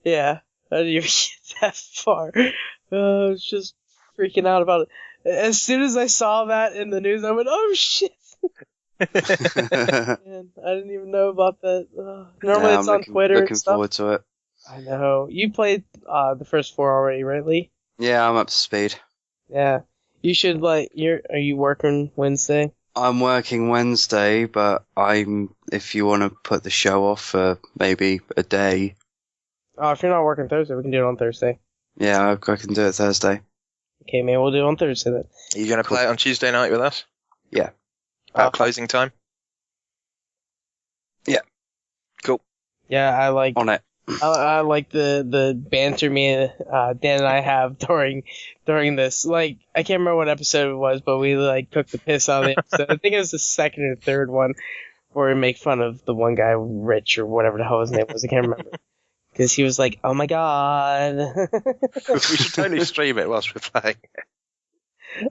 Yeah. I didn't even get that far. I was just freaking out about it. As soon as I saw that in the news, I went, oh shit! Man, I didn't even know about that. Normally it's on Twitter Looking and stuff. forward to it. I know. You played the first 4 already, right, Lee? Yeah, I'm up to speed. Yeah. You should, are you working Wednesday? I'm working Wednesday, but if you want to put the show off for maybe a day, Oh, if you're not working Thursday, we can do it on Thursday. yeah, I can do it Thursday. Okay, maybe we'll do it on Thursday then. Are you going to play it on Tuesday night with us? Yeah. About closing time? Yeah. Cool. Yeah, I like On it. I like the banter me and Dan and I have during this. Like, I can't remember what episode it was, but we took the piss out of the episode. I think it was the 2nd or 3rd one where we make fun of the one guy, Rich or whatever the hell his name was. I can't remember. Because he was like, oh my god. We should totally stream it whilst we're playing.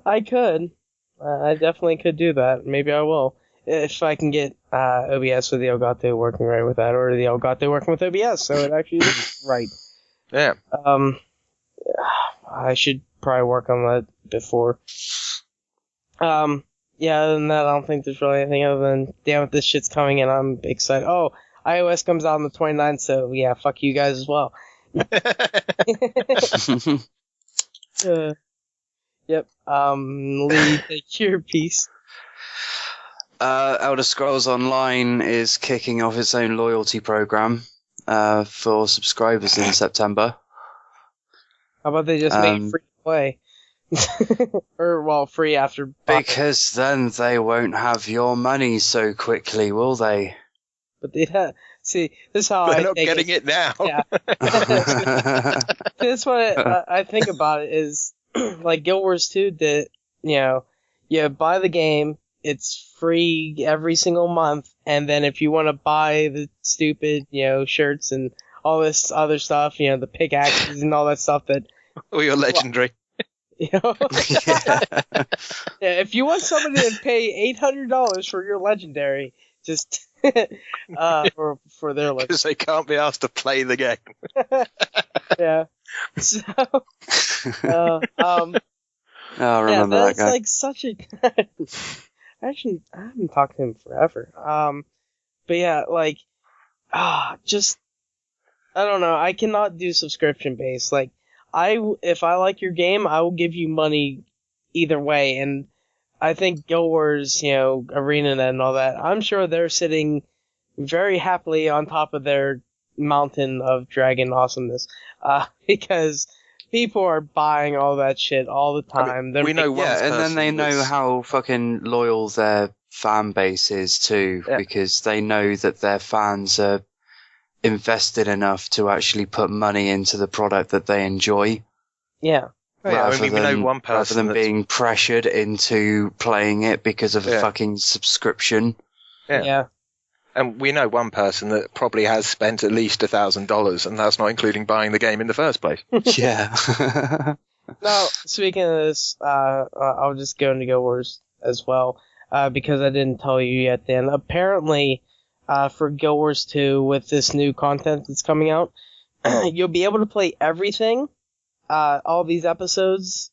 I could. I definitely could do that. Maybe I will. If I can get OBS with the Elgato working right with that, or the Elgato working with OBS, so it actually is right. Yeah. I should probably work on that before. Yeah, other than that, I don't think there's really anything other than, damn it, this shit's coming and I'm excited. Oh, iOS comes out on the 29th, so yeah, fuck you guys as well. Yep. Lee, take your piece. Elder Scrolls Online is kicking off its own loyalty program for subscribers in September. How about they just make it free to play? Or, well, free after buying. Because then they won't have your money so quickly, will they? But they see, this is how They're I not take getting it now. Yeah. That's what I think about it is, like, Guild Wars 2 did, you buy the game, it's free every single month, and then if you want to buy the stupid, shirts and all this other stuff, the pickaxes and all that stuff that, Or your legendary. yeah, if you want somebody to pay $800 for your legendary, just, for their legendary. Because they can't be asked to play the game. Yeah. So, I remember that's that guy. like such a. Actually, I haven't talked to him forever. But yeah, like, just I don't know. I cannot do subscription based. Like, if I like your game, I will give you money either way. And I think Guild Wars, ArenaNet and all that, I'm sure they're sitting very happily on top of their mountain of dragon awesomeness, because people are buying all that shit all the time. we know one Yeah, and then person they know that's- how fucking loyal their fan base is too, Yeah. because they know that their fans are invested enough to actually put money into the product that they enjoy, Yeah. Oh, yeah, rather we know than- one rather person than that's- being pressured into playing it because of a Yeah. fucking subscription. Yeah. Yeah. And we know one person that probably has spent at least $1,000, and that's not including buying the game in the first place. Yeah. Now, speaking of this, I'll just go into Guild Wars as well, because I didn't tell you yet, Dan. Apparently, for Guild Wars 2, with this new content that's coming out, you'll be able to play everything, all these episodes,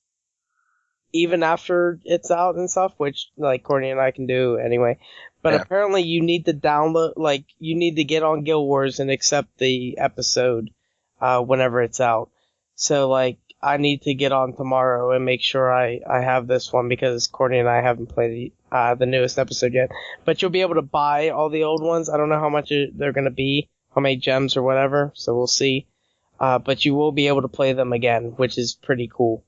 even after it's out and stuff, which, like, Courtney and I can do anyway. But Yeah. apparently you need to download, like, you need to get on Guild Wars and accept the episode, whenever it's out. So, like, I need to get on tomorrow and make sure I have this one, because Courtney and I haven't played the newest episode yet. But you'll be able to buy all the old ones. I don't know how much they're going to be, how many gems or whatever, so we'll see. But you will be able to play them again, which is pretty cool.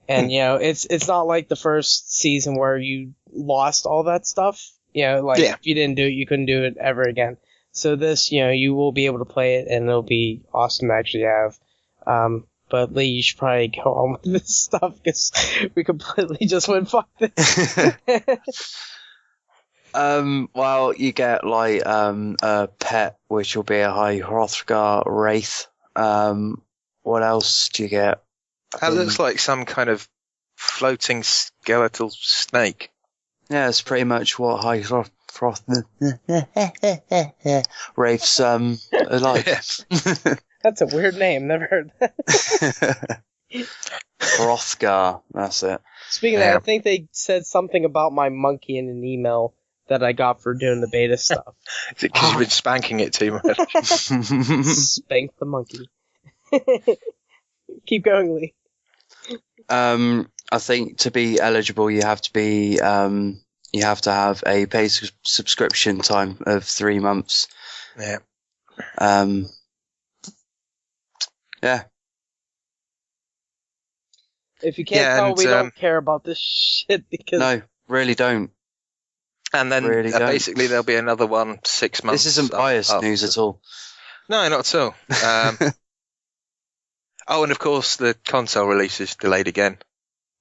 And, it's not like the first season where you lost all that stuff. If you didn't do it, you couldn't do it ever again. So this, you will be able to play it, and it'll be awesome to actually have. But Lee, you should probably go on with this stuff, because we completely just went fuck this. Well, you get like a pet, which will be a High Hrothgar Wraith. What else do you get? That looks like some kind of floating skeletal snake. Yeah, it's pretty much what High Wraiths are like. That's a weird name. Never heard that. Hrothgar, that's it. Speaking of that, I think they said something about my monkey in an email that I got for doing the beta stuff. Is it because you've been spanking it too much? Spank the monkey. Keep going, Lee. I think to be eligible, you have to have a paid subscription time of 3 months. Yeah. Yeah. If you can't tell, we don't care about this shit, because No, really don't. And then Really don't. basically there'll be another one 6 months. This isn't biased after. news at all. No, not at all. Oh, and of course the console release is delayed again.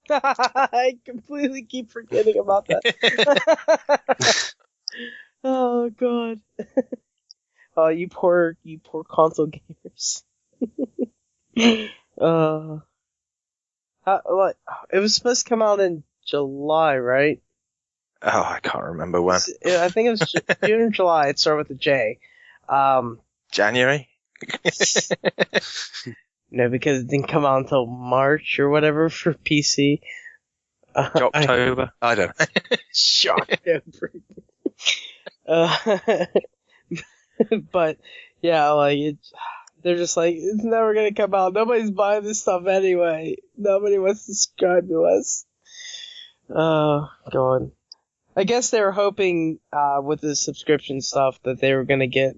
I completely keep forgetting about that. Oh god. Oh, you poor console gamers. It was supposed to come out in July, right? Oh, I can't remember when. I think it was June or July. It started with a J. January? No, because it didn't come out until March or whatever for PC. October? I don't know. Shocktober. But yeah, like they're just like, it's never gonna come out. Nobody's buying this stuff anyway. Nobody wants to subscribe to us. Oh god. I guess they were hoping with the subscription stuff that they were gonna get,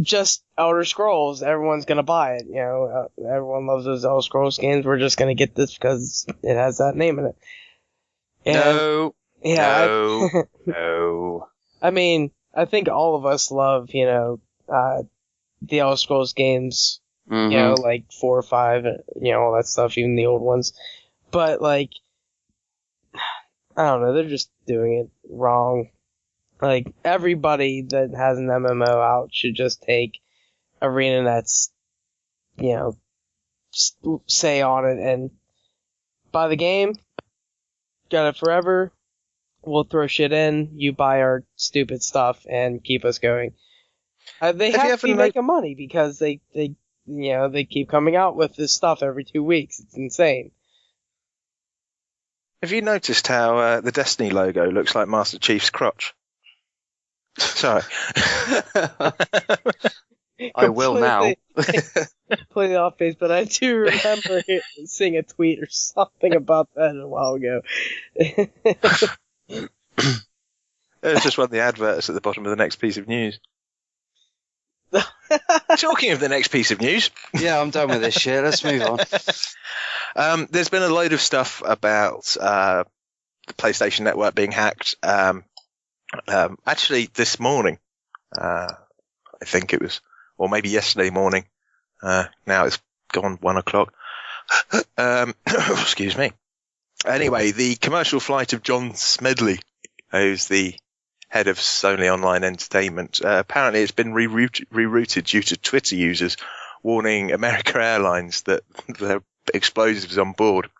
just Elder Scrolls. Everyone's gonna buy it. Everyone loves those Elder Scrolls games. We're just gonna get this because it has that name in it. And, No. I mean, I think all of us love, the Elder Scrolls games. Mm-hmm. Like 4 or 5, all that stuff, even the old ones. But like, I don't know, they're just doing it wrong. Like, everybody that has an MMO out should just take ArenaNet's, say on it and buy the game, got it forever, we'll throw shit in, you buy our stupid stuff and keep us going. They have to be making money because they keep coming out with this stuff every 2 weeks. It's insane. Have you noticed how the Destiny logo looks like Master Chief's crotch? Sorry. I will now. Completely off base, but I do remember seeing a tweet or something about that a while ago. It's just one of the adverts at the bottom of the next piece of news. Talking of the next piece of news. Yeah, I'm done with this shit. Let's move on. There's been a load of stuff about the PlayStation Network being hacked. Actually, this morning, I think it was, or maybe yesterday morning. Now it's gone 1 o'clock. Excuse me. Anyway, the commercial flight of John Smedley, who's the head of Sony Online Entertainment, apparently it's been rerouted due to Twitter users warning American Airlines that there are explosives on board.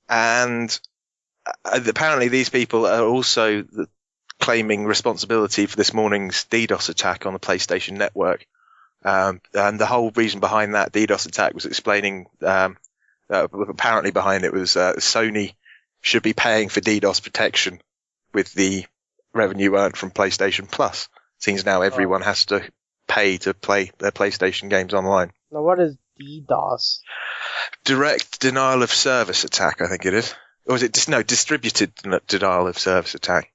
And apparently these people are also claiming responsibility for this morning's DDoS attack on the PlayStation Network. And the whole reason behind that DDoS attack was explaining, apparently behind it was Sony should be paying for DDoS protection with the revenue earned from PlayStation Plus. Seems now everyone has to pay to play their PlayStation games online. Now, what is DDoS? Direct denial of service attack, I think it is. Or is it distributed denial of service attack?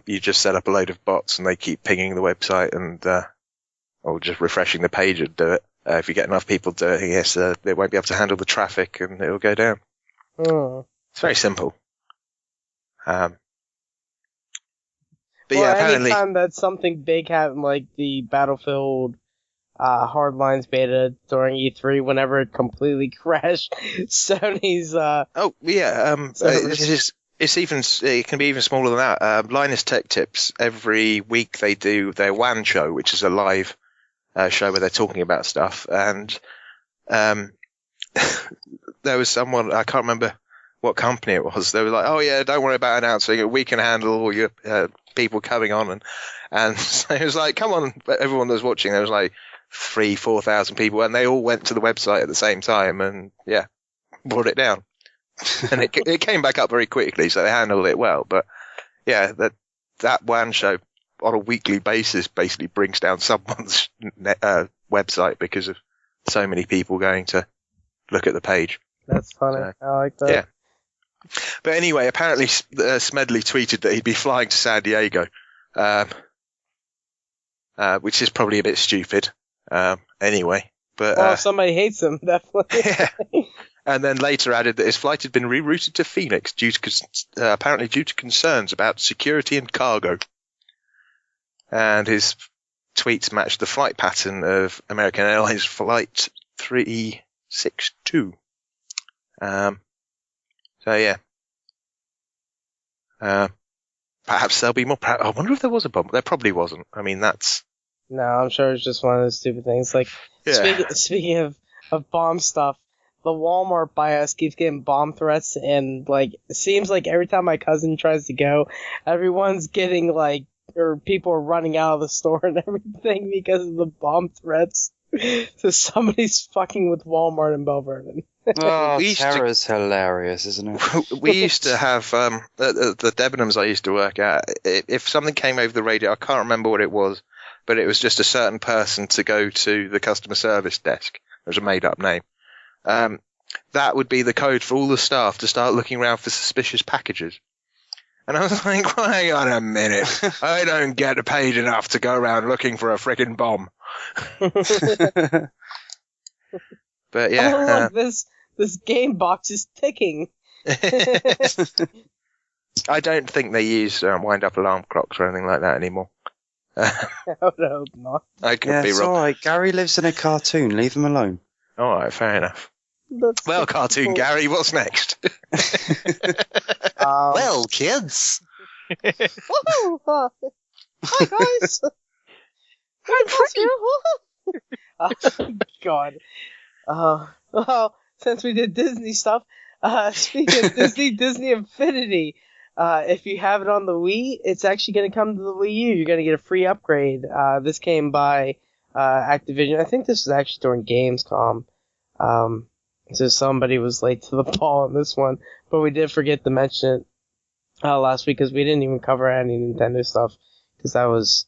You just set up a load of bots and they keep pinging the website and, or just refreshing the page and do it. If you get enough people doing it, yes, they won't be able to handle the traffic and it'll go down. It's very simple. But yeah, apparently, anytime that something big happened, like the Battlefield Hardlines beta during E3, whenever it completely crashed, Sony's it can be even smaller than that. Linus Tech Tips, every week they do their WAN show, which is a live show where they're talking about stuff. And there was someone, I can't remember what company it was. They were like, "Oh yeah, don't worry about announcing it. We can handle all your people coming on." And so it was like, "Come on, everyone that was watching." There was like 3,000-4,000 people, and they all went to the website at the same time, and yeah, brought it down. And it came back up very quickly, so they handled it well. But yeah, that WAN show on a weekly basis basically brings down someone's website because of so many people going to look at the page. That's funny. I like that. Yeah. But anyway, apparently Smedley tweeted that he'd be flying to San Diego, which is probably a bit stupid. Anyway, but if somebody hates him, definitely. Yeah. And then later added that his flight had been rerouted to Phoenix apparently due to concerns about security and cargo. And his tweets matched the flight pattern of American Airlines Flight 362. So yeah. Perhaps there'll be more. I wonder if there was a bomb. There probably wasn't. I mean, that's. No, I'm sure it's just one of those stupid things. Like, yeah. Speaking of bomb stuff, the Walmart by us keeps getting bomb threats, and like, it seems like every time my cousin tries to go, everyone's getting or people are running out of the store and everything because of the bomb threats. So somebody's fucking with Walmart in Bell Vernon. Oh, terror's hilarious, isn't it? We used to have the Debenhams I used to work at. If something came over the radio, I can't remember what it was, but it was just a certain person to go to the customer service desk. It was a made-up name. That would be the code for all the staff to start looking around for suspicious packages. And I was like, hang on a minute. I don't get paid enough to go around looking for a frickin' bomb. But yeah. Oh, look, this game box is ticking. I don't think they use wind-up alarm clocks or anything like that anymore. I would hope not. I could Yeah, be it's wrong. alright. Gary lives in a cartoon. Leave him alone. All right, fair enough. That's Well, Cartoon cool. Gary, what's next? Kids. Woohoo! Hi guys. I'm God. Well, since we did Disney stuff, speaking of Disney Infinity, if you have it on the Wii, it's actually going to come to the Wii U. You're going to get a free upgrade. This came by Activision. I think this was actually during Gamescom. So somebody was late to the ball on this one, but we did forget to mention it last week because we didn't even cover any Nintendo stuff because I was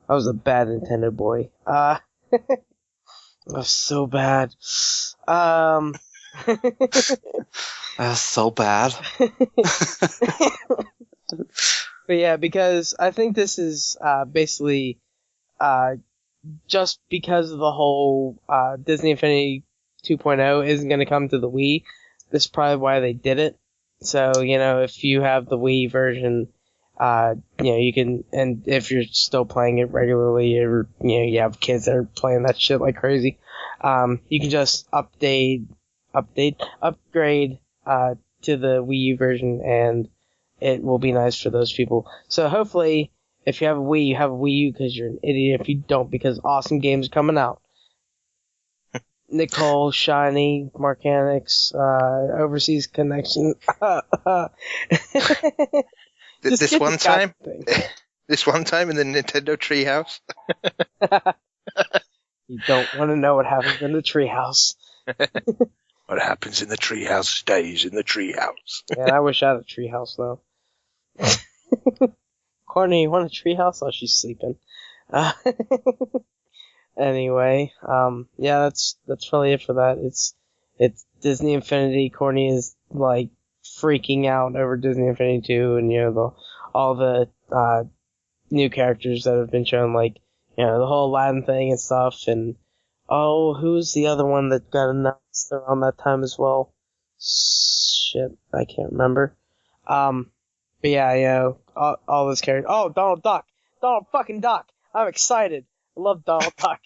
a bad Nintendo boy. I was so bad. That's so bad. But yeah, because I think this is basically just because of the whole Disney Infinity 2.0 isn't going to come to the Wii. This is probably why they did it. So, if you have the Wii version, you can, and if you're still playing it regularly, or, you have kids that are playing that shit like crazy, you can just upgrade, to the Wii U version, and it will be nice for those people. So hopefully, if you have a Wii, you have a Wii U because you're an idiot if you don't, because awesome games are coming out. Nicole, Shiny, Marcanix, Overseas Connection. This one time in the Nintendo Treehouse. You don't want to know what happens in the treehouse. What happens in the treehouse stays in the treehouse. Man, I wish I had a treehouse though. Courtney, you want a treehouse? Oh, she's sleeping. Anyway, yeah, that's really it for that. It's Disney Infinity. Courtney is like freaking out over Disney Infinity 2, and all the new characters that have been shown, like the whole Aladdin thing and stuff. And who's the other one that got announced around that time as well? Shit, I can't remember. But yeah, all those characters. Oh, Donald Duck, Donald fucking Duck. I'm excited. I love Donald Duck.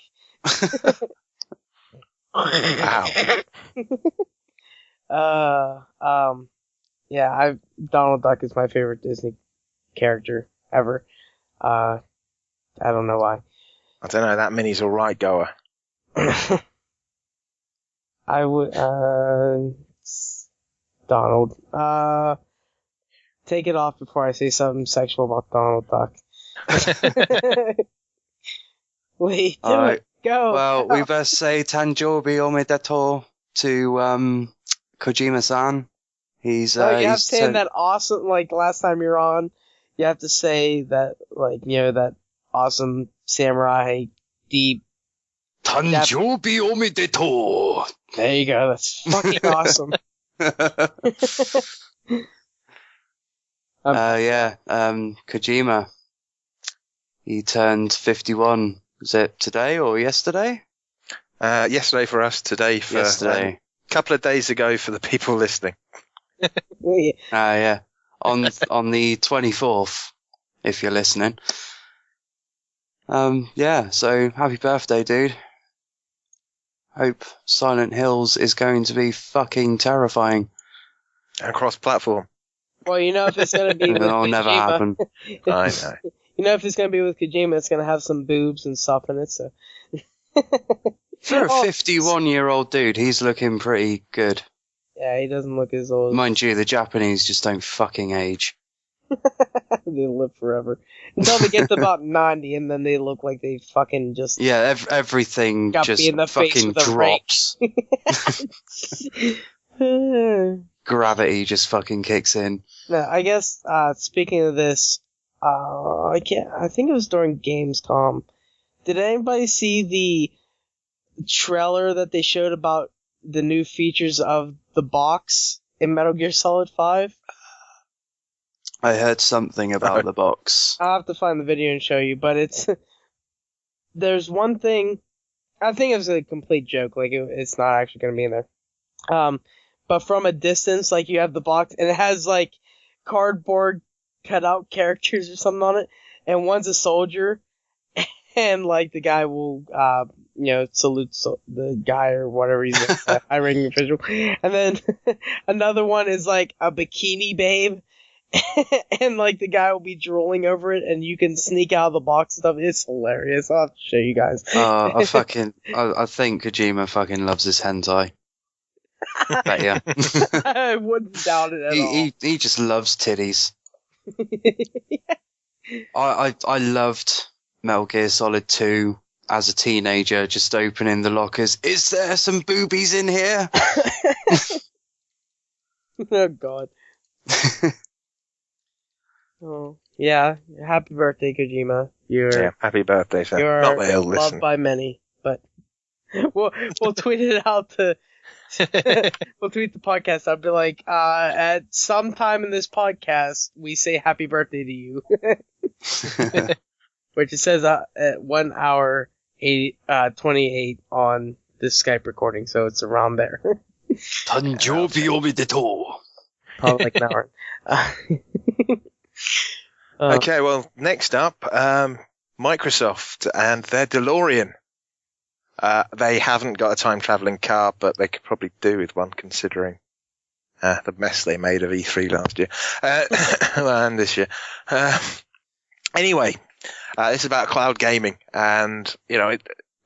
Wow. Yeah, Donald Duck is my favorite Disney character ever. I don't know why. I don't know, that mini's alright, goer. I would, Donald. Take it off before I say something sexual about Donald Duck. Wait, do Alright. it. Go. Well, go. we best say Tanjobi Omedeto to Kojima-san. He's you have to he's say that awesome, like last time you were on, you have to say that, like, that awesome samurai deep. Tanjobi Omedeto. There you go, that's fucking awesome. Kojima. He turned 51. Was it today or yesterday? Yesterday for us, today for... Yesterday. A couple of days ago for the people listening. Yeah. On the 24th, if you're listening. Yeah, so happy birthday, dude. Hope Silent Hills is going to be fucking terrifying. And cross-platform. Well, if it's going to be with It'll Kojima, never happen. I know. if it's going to be with Kojima, it's going to have some boobs and stuff in it, so... For a 51-year-old dude, he's looking pretty good. Yeah, he doesn't look as old. Mind you, the Japanese just don't fucking age. They live forever. Until they get to about 90, and then they look like they fucking just... Yeah, everything Got just me in the face fucking with a rake. drops. Gravity just fucking kicks in. No, I guess, speaking of this, I think it was during Gamescom. Did anybody see the trailer that they showed about the new features of the box in Metal Gear Solid 5? I heard something about the box. I'll have to find the video and show you, but it's there's one thing. I think it's a complete joke. Like it's not actually going to be in there. But from a distance, like you have the box and it has like cardboard cutout characters or something on it, and one's a soldier, and like the guy will salute the guy or whatever he's a high-ranking official, and then another one is like a bikini babe. And like the guy will be drooling over it, and you can sneak out of the box and stuff. It's hilarious. I'll have to show you guys. I think Kojima fucking loves his hentai. But yeah, I wouldn't doubt it at all. He just loves titties. I loved Metal Gear Solid 2 as a teenager, just opening the lockers. Is there some boobies in here? Oh God. Oh yeah, happy birthday, Kojima. Happy birthday, sir. You're Not that he'll loved listen. by many, but we'll tweet it out to. We'll tweet the podcast. I'll be like, at some time in this podcast, we say happy birthday to you, which it says at 1 hour 28 on this Skype recording, so it's around there. Tanjobi omedetou. Probably like an hour. Okay, well, next up, Microsoft and their DeLorean. They haven't got a time-traveling car, but they could probably do with one, considering the mess they made of E3 last year and this year. Anyway, this is about cloud gaming, and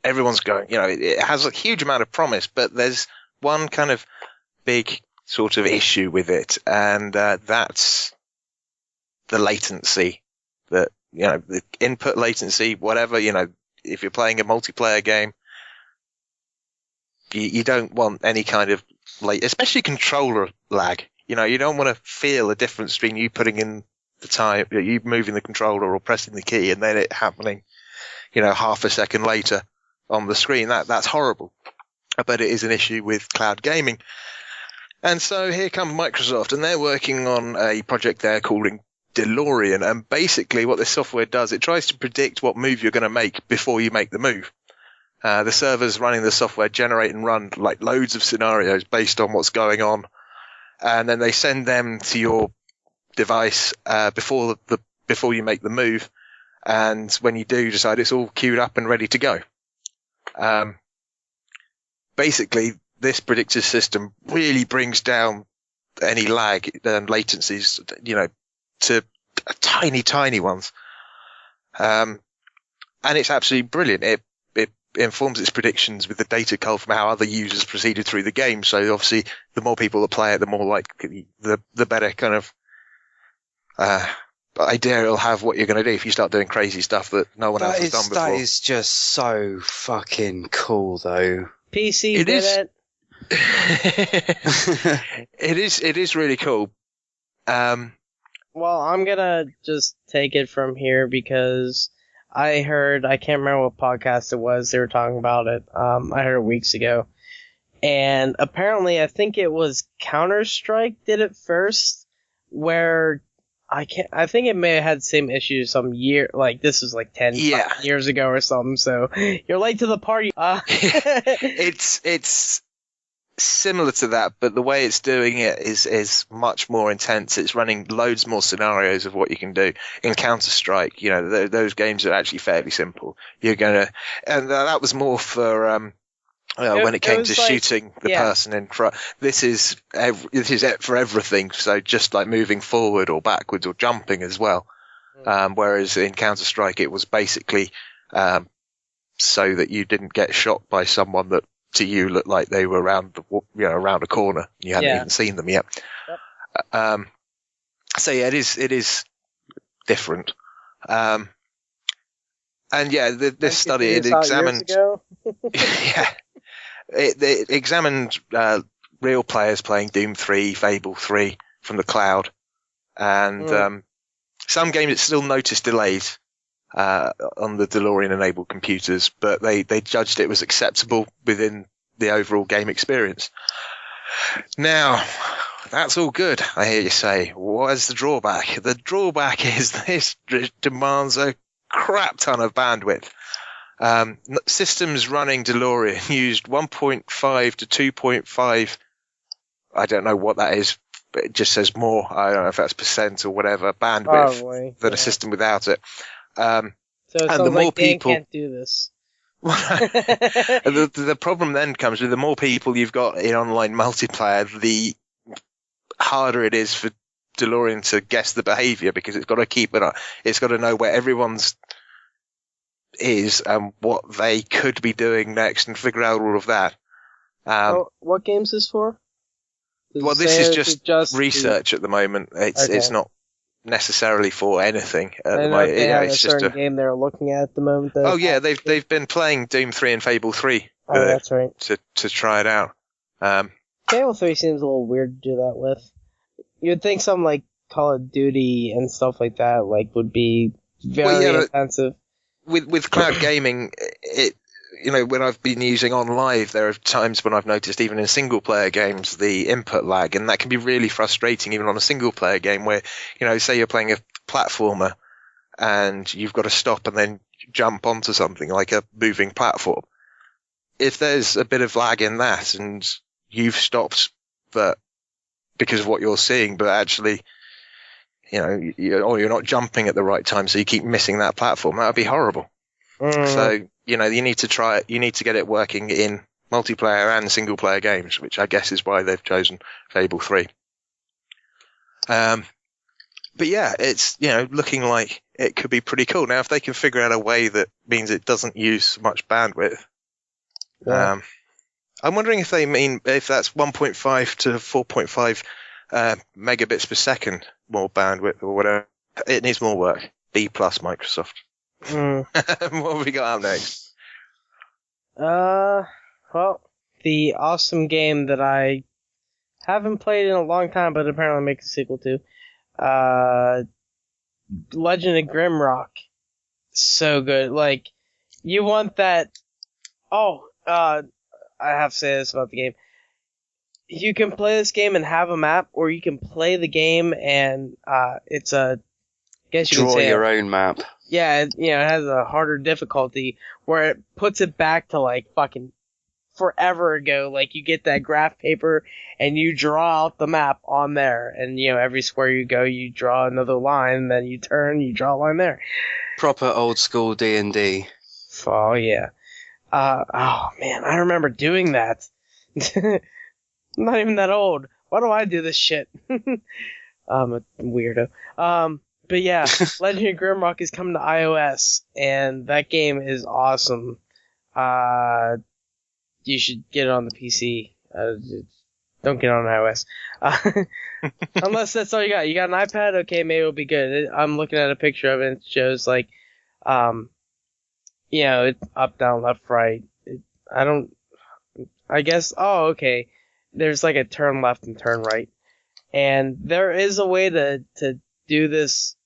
everyone's going. It has a huge amount of promise, but there's one kind of big sort of issue with it, and that's the latency. That the input latency, whatever. If you're playing a multiplayer game, you don't want any kind of especially controller lag. You don't want to feel a difference between you putting in the time, you moving the controller or pressing the key, and then it happening, half a second later on the screen. That's horrible. But it is an issue with cloud gaming. And so here comes Microsoft, and they're working on a project they're calling DeLorean. And basically what this software does, it tries to predict what move you're going to make before you make the move. The servers running the software generate and run like loads of scenarios based on what's going on. And then they send them to your device before you make the move. And when you do decide, it's all queued up and ready to go. Basically, this predictive system really brings down any lag and latencies, to tiny, tiny ones. And it's absolutely brilliant. It informs its predictions with the data culled from how other users proceeded through the game. So obviously, the more people that play it, the more likely, the better kind of idea it'll have what you're going to do if you start doing crazy stuff that no one else has done before. That is just so fucking cool, though. PC did it. It is really cool. Well, I'm gonna just take it from here because I can't remember what podcast it was, they were talking about it. I heard it weeks ago. And apparently, I think it was Counter-Strike did it first, where I think it may have had the same issue some year, like this was like 10 years ago or something, so you're late to the party. It's similar to that, but the way it's doing it is much more intense. It's running loads more scenarios of what you can do. In Counter-Strike, those games are actually fairly simple. And that was more for when it came to shooting the person in front. This is it for everything. So just like moving forward or backwards or jumping as well. Whereas in Counter-Strike, it was basically so that you didn't get shot by someone that to you looked like they were around a corner. You hadn't even seen them yet. Yep. So yeah, it is different. And yeah, this study it examined. It examined real players playing Doom 3, Fable 3 from the cloud, and some games it still noticed delays on the DeLorean-enabled computers, but they judged it was acceptable within the overall game experience. Now, That's all good, I hear you say. What is the drawback? The drawback is this demands a crap ton of bandwidth. Systems running DeLorean used 1.5 to 2.5. I don't know what that is, but it just says more. I don't know if that's percent or whatever bandwidth Probably, than a system without it. So it sounds the more like Dan people- can't do this. The problem then comes with the more people you've got in online multiplayer, the harder it is for DeLorean to guess the behavior, because it's got to keep it up. It's got to know where everyone's is and what they could be doing next and figure out all of that. What game's this for? Does Well, it this say is it's just research at the moment. It's Okay. not necessarily for anything at I the don't know moment. if they have a It's just certain game they're looking at the moment. Though. Oh yeah, they've been playing Doom 3 and Fable 3 Oh, that's right. to try it out. Fable 3 seems a little weird to do that with. You'd think something like Call of Duty and stuff like that would be very offensive. With cloud gaming, when I've been using OnLive, there are times when I've noticed even in single player games the input lag, and that can be really frustrating even on a single player game where, say you're playing a platformer and you've got to stop and then jump onto something like a moving platform. If there's a bit of lag in that and you've stopped because of what you're seeing, but actually, you're not jumping at the right time, so you keep missing that platform, that would be horrible. So, you need to try it. You need to get it working in multiplayer and single player games, which I guess is why they've chosen Fable 3. But yeah, it's, looking like it could be pretty cool. Now, if they can figure out a way that means it doesn't use much bandwidth, Yeah. I'm wondering if that's 1.5 to 4.5 megabits per second more bandwidth or whatever. It needs more work. B plus Microsoft. What have we got up next? Well, the awesome game that I haven't played in a long time, but apparently make a sequel to, Legend of Grimrock. So good. Like, you want that. I have to say this about the game. You can play this game and have a map, or you can play the game and it's a. I guess you Draw can say your own map. Yeah, it has a harder difficulty where it puts it back to like fucking forever ago. Like you get that graph paper and you draw out the map on there, and every square you go, you draw another line, and then you turn, you draw a line there. Proper old school D&D. Oh yeah. Oh man, I remember doing that. I'm not even that old. Why do I do this shit? I'm a weirdo. But yeah, Legend of Grimrock is coming to iOS, and that game is awesome. You should get it on the PC. Don't get it on iOS. Unless that's all you got. You got an iPad? Okay, maybe it'll be good. I'm looking at a picture of it, and it shows like, it's up, down, left, right. Okay. There's like a turn left and turn right. And there is a way to do this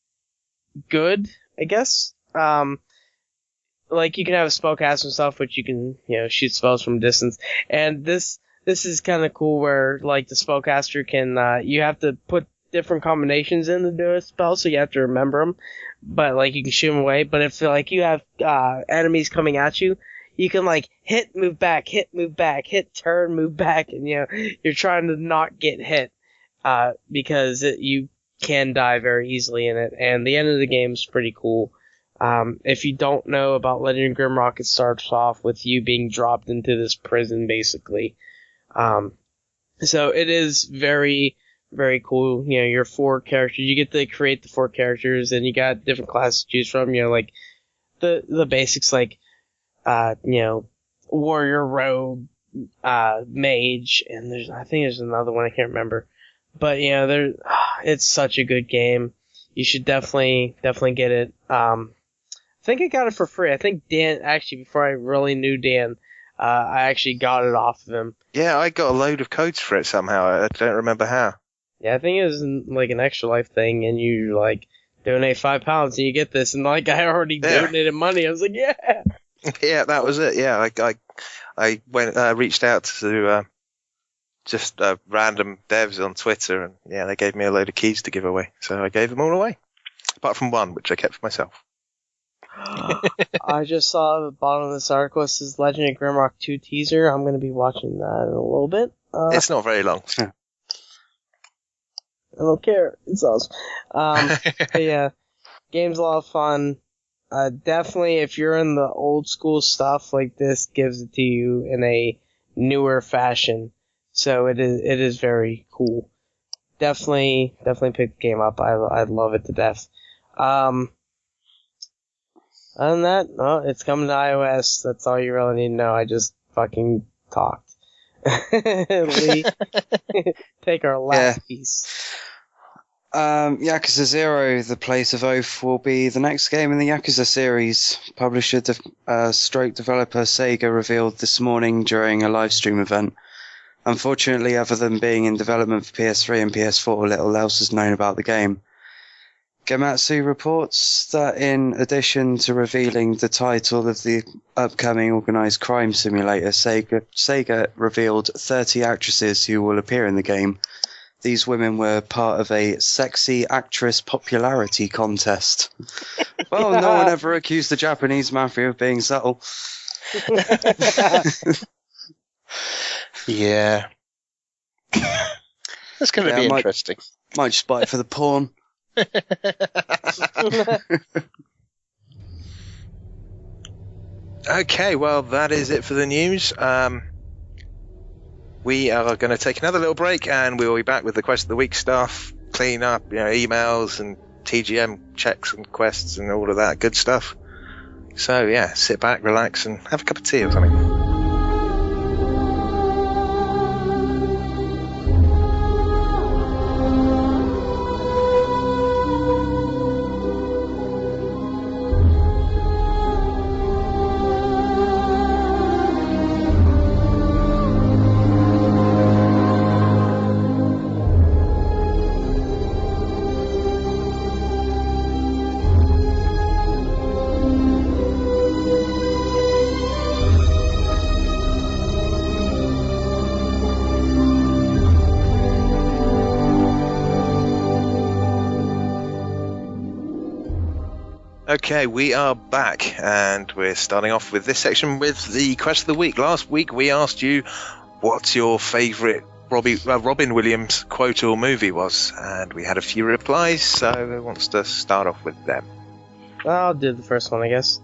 good, I guess. Like you can have a spellcaster and stuff, which you can, shoot spells from distance. And this is kind of cool where like the spellcaster can, you have to put different combinations in to do a spell, so you have to remember them. But like you can shoot them away. But if like you have enemies coming at you, you can like hit, move back, hit, turn, move back, and you're trying to not get hit because you can die very easily in it. And the end of the game is pretty cool. If you don't know about Legend of Grimrock, it starts off with you being dropped into this prison, basically. So it is very, very cool. Your 4 characters, you get to create the 4 characters, and you got different classes to choose from. Like the basics, like warrior, rogue, mage, and I think there's another one I can't remember. But it's such a good game. You should definitely get it. I think I got it for free. I think Dan, actually, before I really knew Dan, I actually got it off of him. Yeah, I got a load of codes for it somehow. I don't remember how. Yeah, I think it was like an Extra Life thing, and you like donate £5 and you get this, and like I already donated money. I was like, yeah. Yeah, that was it. Yeah, I went reached out to just random devs on Twitter, and yeah, they gave me a load of keys to give away, so I gave them all away, apart from one which I kept for myself. I just saw at the bottom of this article, it says Legend of Grimrock 2 teaser. I'm going to be watching that in a little bit. It's not very long. I don't care. It's awesome. But yeah, game's a lot of fun. Definitely, if you're in the old school stuff, like this gives it to you in a newer fashion. So it is very cool. Definitely pick the game up. I love it to death. Other than that, it's coming to iOS. That's all you really need to know. I just fucking talked. Lee, take our last piece. Yakuza 0, The Place of Oath, will be the next game in the Yakuza series. Publisher stroke developer Sega revealed this morning during a live stream event. Unfortunately, other than being in development for PS3 and PS4, little else is known about the game. Gematsu reports that in addition to revealing the title of the upcoming organized crime simulator, Sega revealed 30 actresses who will appear in the game. These women were part of a sexy actress popularity contest. Well, no one ever accused the Japanese mafia of being subtle. Yeah. That's going to be interesting. Might just buy it for the porn. Okay, well, that is it for the news. We are going to take another little break, and we'll be back with the Quest of the Week stuff, clean up, emails and TGM checks and quests and all of that good stuff. So yeah, sit back, relax, and have a cup of tea or something. Okay, we are back, and we're starting off with this section with the Quest of the Week. Last week we asked you what's your favourite Robin Williams quote or movie was, and we had a few replies, so who wants to start off with them? I'll do the first one, I guess.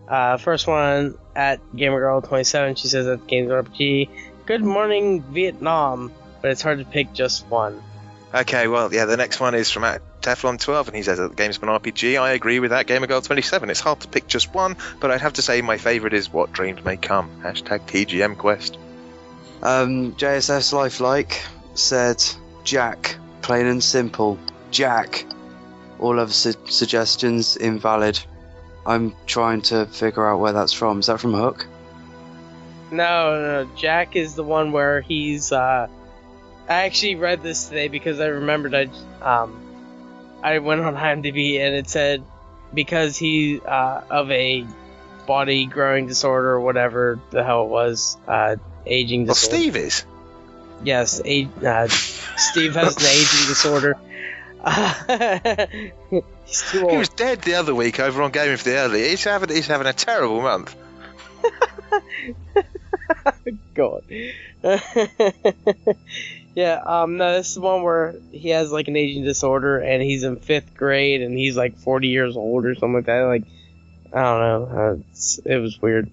First one, at GamerGirl27, she says at Games RPG, good morning, Vietnam, but it's hard to pick just one. Okay, well, yeah, the next one is from Teflon12, and he says at Gamesman RPG, I agree with that, GamerGirl27. It's hard to pick just one, but I'd have to say my favourite is What Dreams May Come. Hashtag TGM Quest. JSS Lifelike said Jack, plain and simple. Jack. All other suggestions invalid. I'm trying to figure out where that's from. Is that from Hook? No, Jack is the one where he's, I actually read this today because I remembered I went on IMDb and it said because he of a body growing disorder or whatever the hell it was, aging disorder. Well, Steve is. Yes, Steve has an aging disorder. He's too old. He was dead the other week over on Game of the Early. He's having a terrible month. God. Yeah, no, this is the one where he has like an aging disorder and he's in 5th grade and he's like 40 years old or something like that. Like, I don't know. It was weird.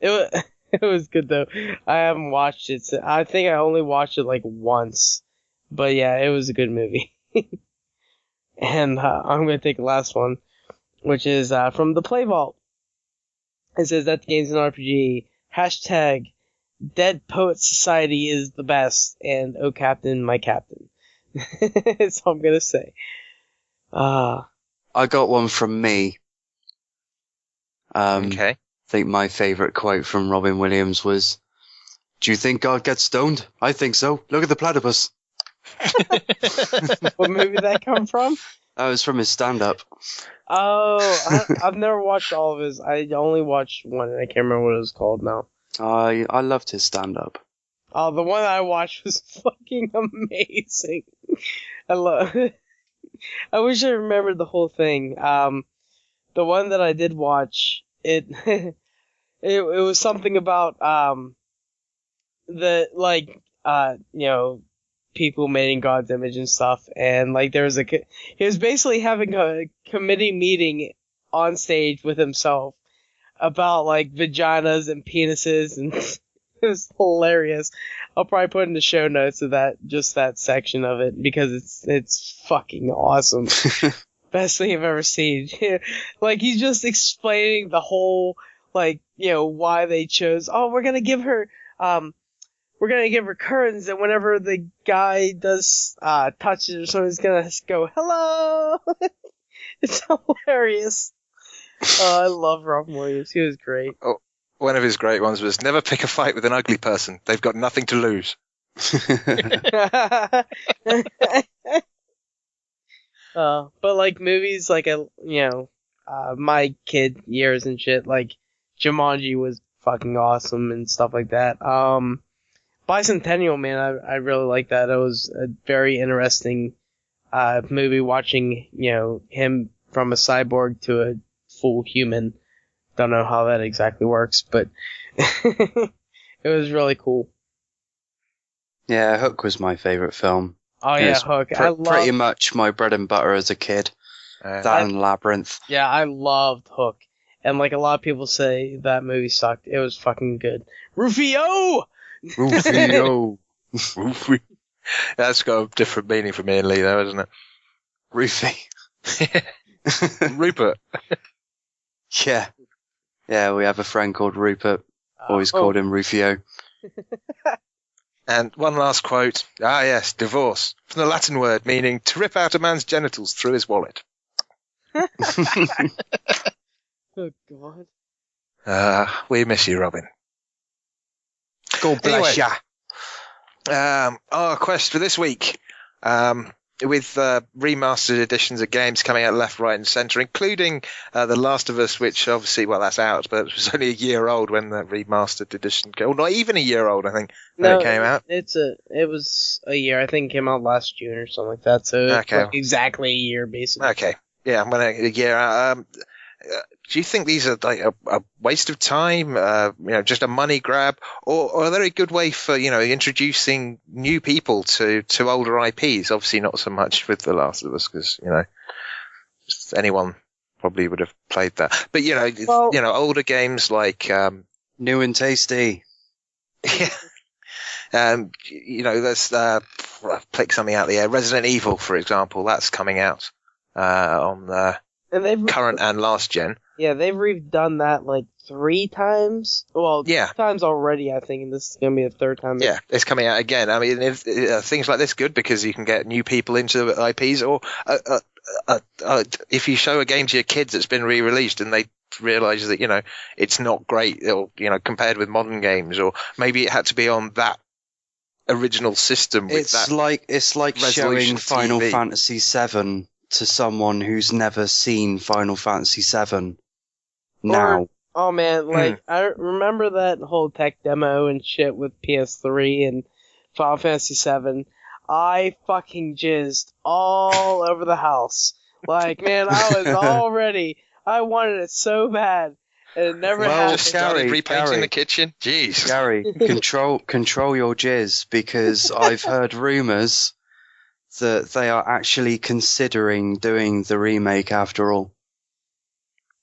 It was good though. I haven't watched it. I think I only watched it like once. But yeah, it was a good movie. And I'm going to take the last one, which is from the Play Vault. It says that the game's an RPG. Hashtag Dead Poet Society is the best. And oh Captain, my Captain. That's all I'm going to say. I got one from me. Okay. I think my favourite quote from Robin Williams was, do you think God gets stoned? I think so. Look at the platypus. What movie did that come from? That was from his stand-up. Oh, I've never watched all of his. I only watched one, and I can't remember what it was called now. I loved his stand-up. Oh, the one I watched was fucking amazing. I love. I wish I remembered the whole thing. The one that I did watch, it it was something about the people made in God's image and stuff, and like there was he was basically having a committee meeting on stage with himself about like vaginas and penises, and it was hilarious. I'll probably put in the show notes of that section of it because it's fucking awesome. Best thing I've ever seen. Like he's just explaining the whole why they chose. Oh, we're gonna give her curtains, and whenever the guy does touches or something, he's gonna go hello. It's hilarious. Oh, I love Robin Williams. He was great. Oh, one of his great ones was never pick a fight with an ugly person. They've got nothing to lose. But like movies, like my kid years and shit, like Jumanji was fucking awesome and stuff like that. Bicentennial Man, I really like that. It was a very interesting movie, watching him from a cyborg to a full human. Don't know how that exactly works, but it was really cool. Yeah, Hook was my favourite film. Oh yeah, Hook. Pretty much my bread and butter as a kid. That and Labyrinth. Yeah, I loved Hook. And like a lot of people say that movie sucked. It was fucking good. Rufio! Rufio! Rufio. That's got a different meaning for me and Lee though, isn't it? Rufy. Rupert. Yeah. Yeah, we have a friend called Rupert. Always called him Rufio. And one last quote. Ah, yes, divorce. From the Latin word meaning to rip out a man's genitals through his wallet. Oh, God. We miss you, Robin. God bless ya. Our quest for this week. With remastered editions of games coming out left, right, and centre, including The Last of Us, which obviously, well, that's out, but it was only a year old when the remastered edition came. Well, not even a year old, I think, when it came out. It was a year. I think it came out last June or something like that. So okay. Like exactly a year, basically. Okay, yeah, I'm going to a year out. Do you think these are like a waste of time, just a money grab, or are they a good way for, introducing new people to older IPs? Obviously not so much with The Last of Us because, anyone probably would have played that. But, older games like... New and tasty. Yeah. There's... pick something out of the air. Resident Evil, for example, that's coming out on current and last gen. Yeah, they've redone that like 3 times. Well, yeah. 2 times already, I think, and this is going to be the 3rd time. Yeah, it's coming out again. I mean, things like this good because you can get new people into IPs, or if you show a game to your kids that's been re-released and they realise that, it's not great, or, compared with modern games, or maybe it had to be on that original system with it's like showing Final TV. Fantasy VII to someone who's never seen Final Fantasy VII. Now. Oh man, I remember that whole tech demo and shit with PS3 and Final Fantasy VII. I fucking jizzed all over the house. Like, man, I was all ready. I wanted it so bad. And it never happened. Just started repainting the kitchen. Jeez. Gary, control your jizz, because I've heard rumours that they are actually considering doing the remake after all.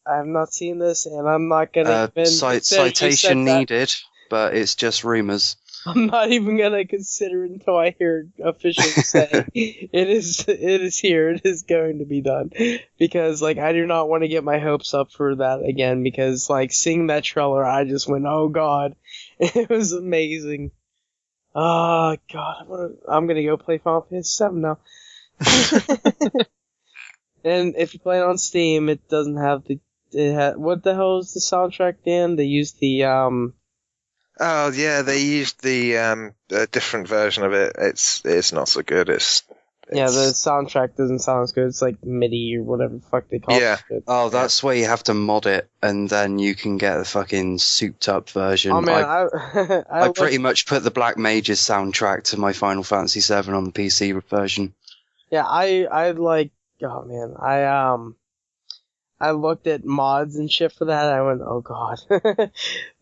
I have not seen this, and I'm not gonna even citation needed, but it's just rumors. I'm not even gonna consider it until I hear officials say it is here. It is going to be done, because I do not want to get my hopes up for that again. Because seeing that trailer, I just went, oh god, it was amazing. Oh god, I'm gonna go play Final Fantasy VII now. And if you play it on Steam, it doesn't have what the hell is the soundtrack, Dan? They used the Oh yeah, they used the different version of it. It's not so good. It's Yeah, the It's- soundtrack doesn't sound as good. It's like MIDI or whatever the fuck they call Yeah. it. Oh, that's where you have to mod it, and then you can get the fucking souped-up version. Oh man, I pretty much put the Black Mages soundtrack to my Final Fantasy VII on the PC version. Yeah, I like. Oh man, I looked at mods and shit for that. And I went, oh god,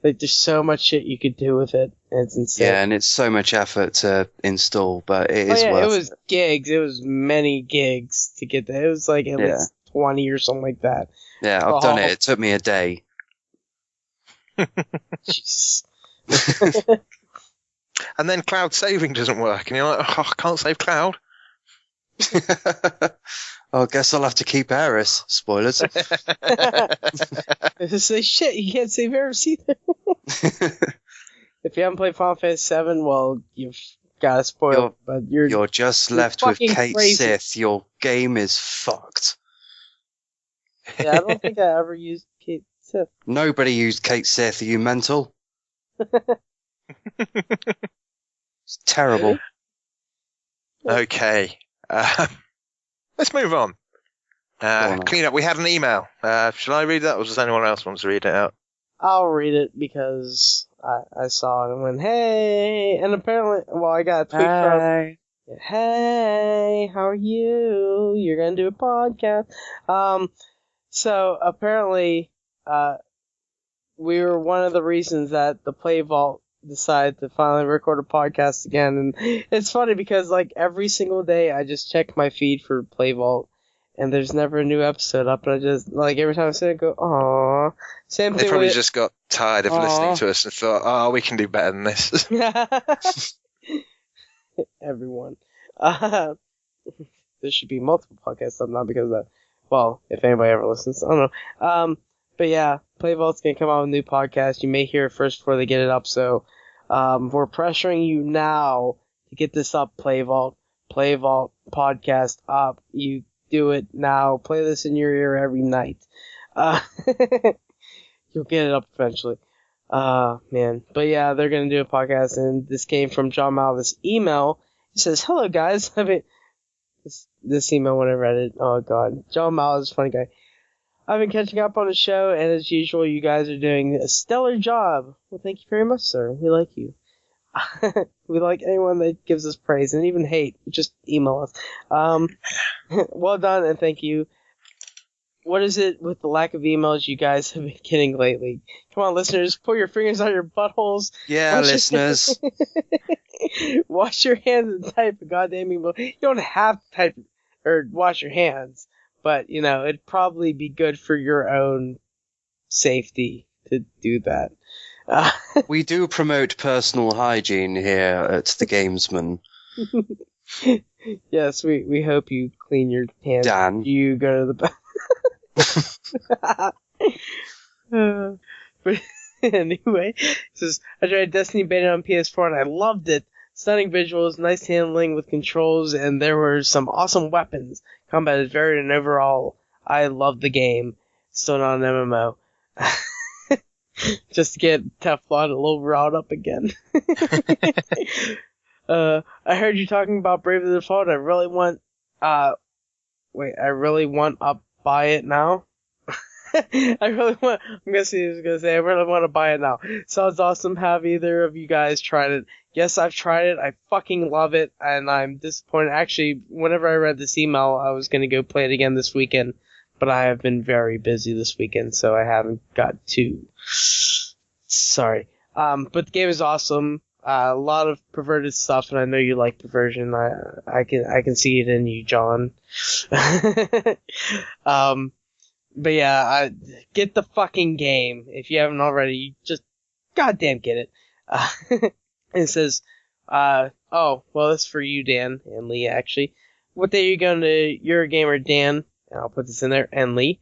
like there's so much shit you could do with it. It's insane. Yeah, and it's so much effort to install, but it is It worth was gigs. It was many gigs to get that. It was like at least 20 or something like that. Yeah, I've done it. It took me a day. Jeez. And then cloud saving doesn't work, and you're like, oh, I can't save cloud. I guess I'll have to keep Eris. Spoilers. It's like shit. You can't save Eris either. If you haven't played Final Fantasy VII, well, you've got to spoil it. But You're just left with fucking Kate crazy. Sith. Your game is fucked. Yeah, I don't think I ever used Kate Sith. Nobody used Kate Sith. Are you mental? It's terrible. Okay. Let's move on. on. Clean up. We had an email. Shall I read that, or does anyone else want to read it out? I'll read it because I saw it and went, hey, and apparently, well, I got a tweet from, hey, how are you? You're gonna do a podcast. So apparently, we were one of the reasons that the Play Vault decided to finally record a podcast again, and it's funny because like every single day I just check my feed for Play Vault, and there's never a new episode up, and I just like every time I see it, I go, aww. Same They thing probably with just got tired of listening to us and thought, oh, we can do better than this. everyone. There should be multiple podcasts up now because of that. Well, if anybody ever listens, I don't know. But yeah, Play Vault's gonna come out with a new podcast. You may hear it first before they get it up. So, we're pressuring you now to get this up. Play Vault podcast up. You do it now. Play this in your ear every night. You'll get it up eventually. Man. But yeah, they're gonna do a podcast, and this came from John Malvis' email. He says, hello guys. I mean, this email when I read it, oh god. John Malvis is a funny guy. I've been catching up on the show, and as usual, you guys are doing a stellar job. Well, thank you very much, sir. We like you. We like anyone that gives us praise, and even hate. Just email us. Well done, and thank you. What is it with the lack of emails you guys have been getting lately? Come on, listeners, pull your fingers out your buttholes. Yeah, listeners. Wash your hands and type a goddamn email. You don't have to type or wash your hands, but, you know, it'd probably be good for your own safety to do that. We do promote personal hygiene here at the Gamesman. Yes, we hope you clean your hands. Dan. You go to the bathroom. But anyway, it says, I tried Destiny beta on PS4 and I loved it. Stunning visuals, nice handling with controls, and there were some awesome weapons. Combat is varied, and overall, I loved the game. Still not an MMO. Just to get Teflon a little riled up again. I heard you talking about Brave the Default. I really want to buy it now. I really want to buy it now. Sounds awesome. Have either of you guys tried it? Yes, I've tried it. I fucking love it, and I'm disappointed. Actually, whenever I read this email, I was going to go play it again this weekend, but I have been very busy this weekend, so I haven't got to. Sorry. But the game is awesome. A lot of perverted stuff, and I know you like perversion. I can see it in you, John. But yeah, get the fucking game. If you haven't already, you just goddamn get it. It says, oh, well, that's for you, Dan, and Lee, actually. What day are you going to Eurogamer, Dan? And I'll put this in there, and Lee.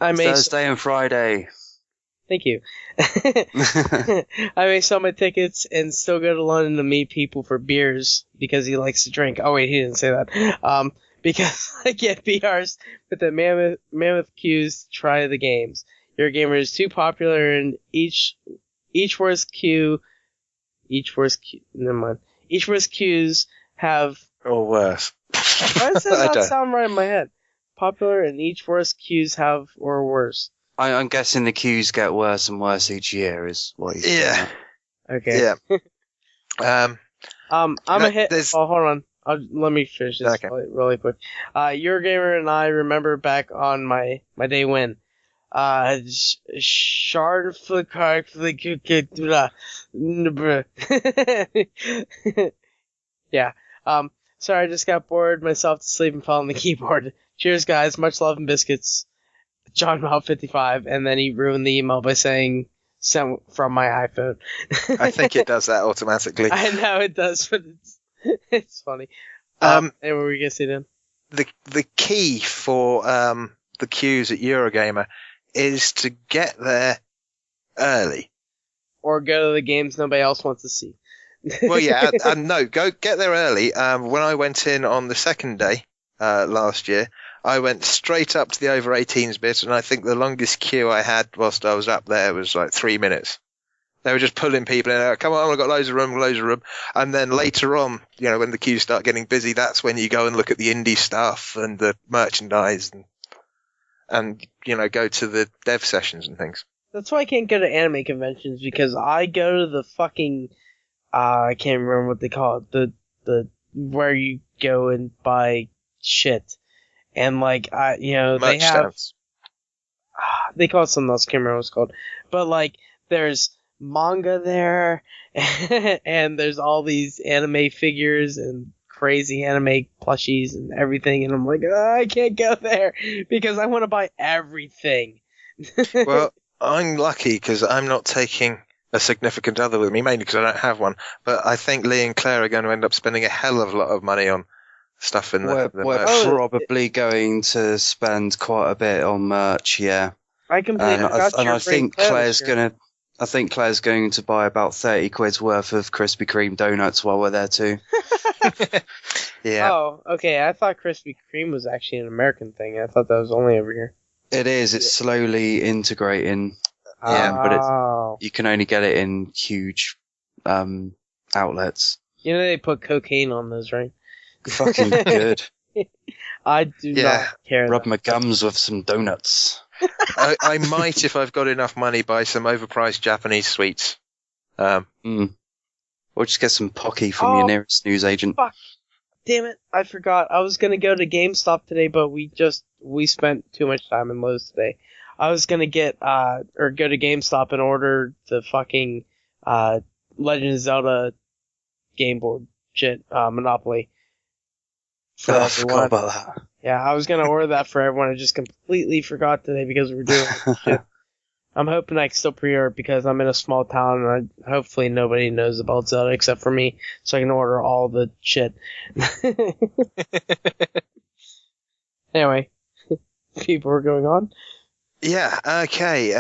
Thursday and Friday. Thank you. I may sell my tickets and still go to London to meet people for beers because he likes to drink. Oh, wait, he didn't say that. Because I get PRs with the mammoth queues to try the games. Eurogamer is too popular, and each worst queues have Or worse. Why does I that not don't- sound right in my head? Popular and each worse queues have or worse. I'm guessing the queues get worse and worse each year, is what he's saying. Yeah. Okay. Yeah. I'm No, a hit. there's- Oh, hold on. Let me finish this Okay. really quick. Eurogamer and I remember back on my day when. Shard Yeah. Sorry, I just got bored myself to sleep and fell on the keyboard. Cheers, guys. Much love and biscuits. John Mount 55, and then he ruined the email by saying sent from my iPhone. I think it does that automatically. I know it does, but it's funny. Um, Hey, what were you gonna say then? the key for the queues at Eurogamer is to get there early. Or go to the games nobody else wants to see. Well, yeah, no, go get there early. When I went in on the second day last year, I went straight up to the over 18s bit, and I think the longest queue I had whilst I was up there was like 3 minutes. They were just pulling people in. Come on, I've got loads of room. And then later on, when the queues start getting busy, that's when you go and look at the indie stuff and the merchandise and go to the dev sessions and things. That's why I can't go to anime conventions, because I go to the fucking I can't remember what they call it, the where you go and buy shit, and like they Merch have stands. they call it something else, can't remember what it's called, but like there's manga there, and there's all these anime figures and crazy anime plushies and everything, and I'm like, I can't go there because I want to buy everything. Well, I'm lucky because I'm not taking a significant other with me, mainly because I don't have one. But I think Lee and Claire are going to end up spending a hell of a lot of money on stuff in We're the merch. Oh, probably going to spend quite a bit on merch, yeah. I completely And forgot I your think brain Claire's clever here. gonna. I think Claire's going to buy about 30 quid's worth of Krispy Kreme donuts while we're there too. Yeah. Oh, okay. I thought Krispy Kreme was actually an American thing. I thought that was only over here. It is. It's slowly integrating. Yeah, but it's Oh. you can only get it in huge outlets. You know they put cocaine on those, right? Fucking good. I do Yeah. not care. Rub my gums with some donuts. I might, if I've got enough money, buy some overpriced Japanese sweets. Or just get some Pocky from Oh. your nearest newsagent. Damn it! I forgot. I was gonna go to GameStop today, but we spent too much time in Lowe's today. I was gonna get go to GameStop and order the fucking Legend of Zelda game board shit, Monopoly. For Oh, I forgot everyone. about that. Yeah, I was gonna order that for everyone. I just completely forgot today because we're doing shit. I'm hoping I can still pre-order because I'm in a small town and hopefully nobody knows about Zelda except for me, so I can order all the shit. Anyway, people are going on. Yeah, okay.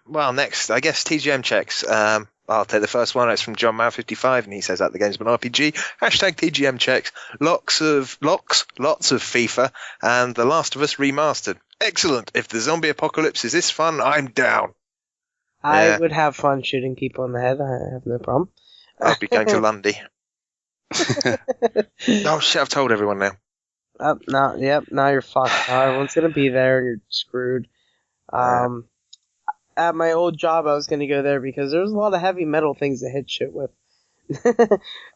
Well, next, I guess TGM checks. I'll take the first one. It's from John Mao 55, and he says, at the Games of an RPG, hashtag TGM checks, lots of FIFA, and The Last of Us remastered. Excellent. If the zombie apocalypse is this fun, I'm down. I Yeah. would have fun shooting people in the head. I have no problem. I'll be going to Lundy. Oh shit, I've told everyone now. Now you're fucked. Now everyone's gonna be there and you're screwed. At my old job, I was gonna go there because there's a lot of heavy metal things to hit shit with.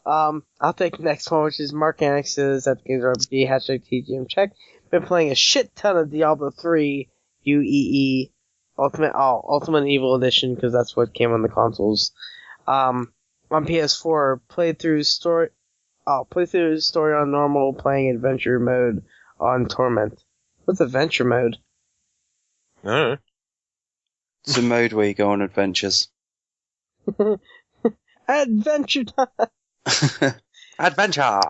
I'll take the next one, which is Mark Annex says at the Games RPG, hashtag TGM check. Been playing a shit ton of Diablo 3 UEE Ultimate Evil Edition because that's what came on the consoles. On PS4, played through the story on normal, playing adventure mode on Torment. What's adventure mode? Oh. It's a mode where you go on adventures. Adventure time. Adventure!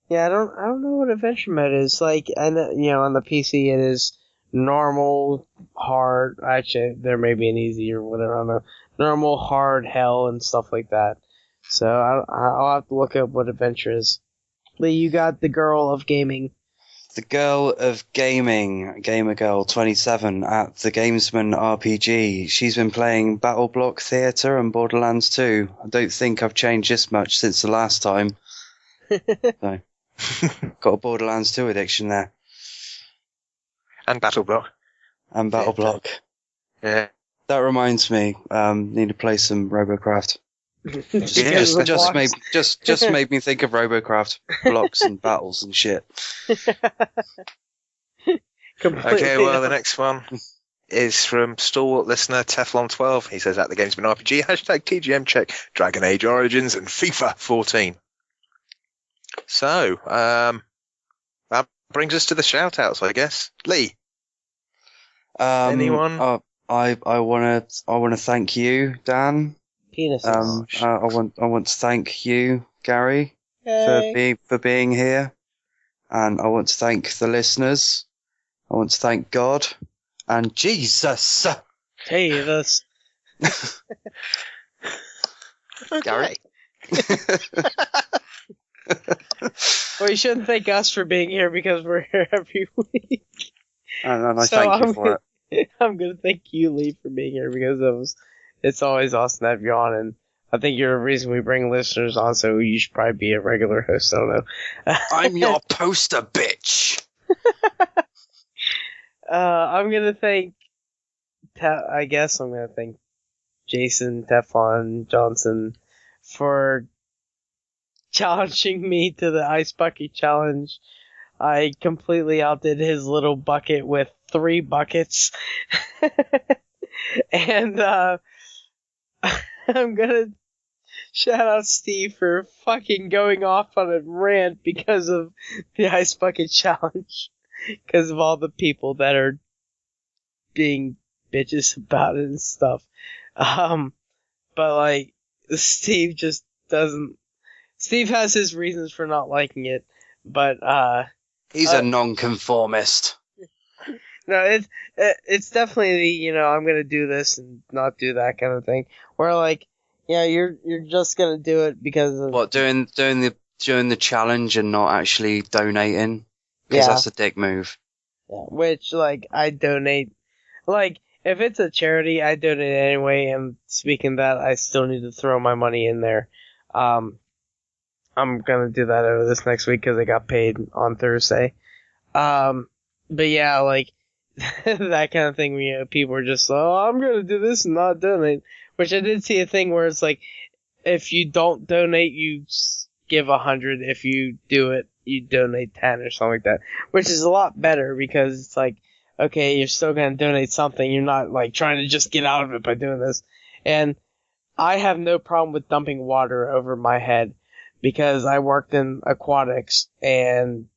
Yeah, I don't know what adventure mode is. Like, and on the PC it is normal, hard. Actually, there may be an easy or whatever. I don't know. Normal, hard, hell, and stuff like that. So I'll have to look up what adventure is. Lee, you got the girl of gaming. The girl of gaming, Gamer Girl 27 at the Gamesman RPG. She's been playing Battle Block Theatre and Borderlands 2. I don't think I've changed this much since the last time. So, Got a Borderlands 2 addiction there. And Battle Block. And Battle Block. Yeah. That reminds me, need to play some Robocraft. Just made me think of Robocraft blocks and battles and shit. Okay, well, the next one is from stalwart listener Teflon12. He says, at the Gamesman RPG, hashtag TGM check, Dragon Age Origins and FIFA 14. So, that brings us to the shout-outs, I guess. Lee? Anyone? I wanna thank you, Dan. Penis. I want to thank you, Gary, for being here. And I want to thank the listeners. I want to thank God and Jesus. Jesus. Gary? Well, you shouldn't thank us for being here because we're here every week. And I thank you for it. I'm going to thank you, Lee, for being here because it's always awesome to have you on. And I think you're the reason we bring listeners on, so you should probably be a regular host. I don't know. I'm your poster, bitch. I'm going to thank, I guess I'm going to thank Jason Teflon Johnson for challenging me to the Ice Bucket Challenge. I completely outdid his little bucket with 3 buckets. And I'm gonna shout out Steve for fucking going off on a rant because of the Ice Bucket Challenge. Because of all the people that are being bitches about it and stuff. But like, Steve just doesn't... Steve has his reasons for not liking it, but he's a nonconformist. No, it's definitely I'm gonna do this and not do that kind of thing. Where like, yeah, you're just gonna do it because of what doing the challenge and not actually donating, because that's a dick move. Yeah, which like I donate, like if it's a charity, I donate anyway. And speaking of that, I still need to throw my money in there. I'm gonna do that over this next week because I got paid on Thursday. But yeah, like that kind of thing where people are just, I'm gonna do this and not donate. Which I did see a thing where it's like, if you don't donate, you give 100. If you do it, you donate 10 or something like that. Which is a lot better because it's like, okay, you're still gonna donate something. You're not like trying to just get out of it by doing this. And I have no problem with dumping water over my head. Because I worked in aquatics and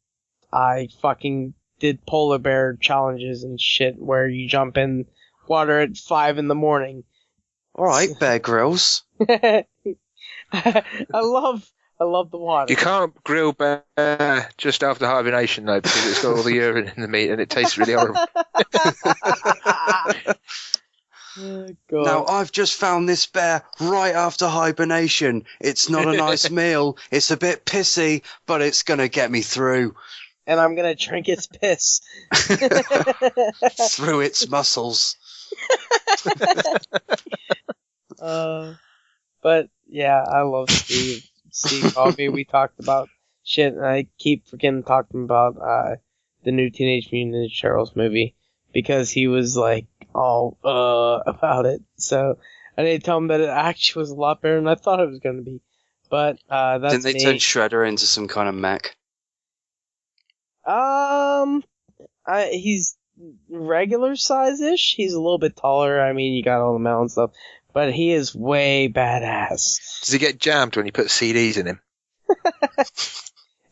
I fucking did polar bear challenges and shit where you jump in water at 5 in the morning. Alright, Bear Grylls. I love the water. You can't grill bear just after hibernation though, because it's got all the urine in the meat and it tastes really horrible. Now, I've just found this bear right after hibernation. It's not a nice meal. It's a bit pissy, but it's going to get me through. And I'm going to drink its piss. Through its muscles. But, yeah, I love Steve. Steve Coffey, we talked about shit, and I keep forgetting talking about the new Teenage Mutant Ninja Turtles movie. Because he was like, all about it. So I didn't tell him that it actually was a lot better than I thought it was going to be. But that's Didn't they turn Shredder into some kind of mech? He's regular size-ish. He's a little bit taller. I mean, you got all the metal and stuff. But he is way badass. Does he get jammed when you put CDs in him?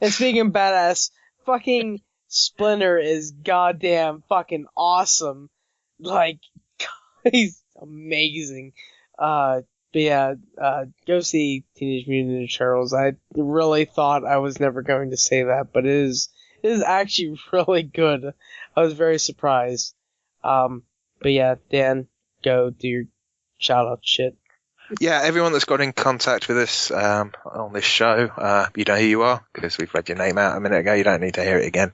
And speaking of badass, fucking Splinter is goddamn fucking awesome. Like, he's amazing. But yeah, go see Teenage Mutant Ninja Turtles. I really thought I was never going to say that, but it is actually really good. I was very surprised. But yeah, Dan, go do your shout out shit. Yeah, everyone that's got in contact with us on this show, you know who you are, because we've read your name out a minute ago. You don't need to hear it again.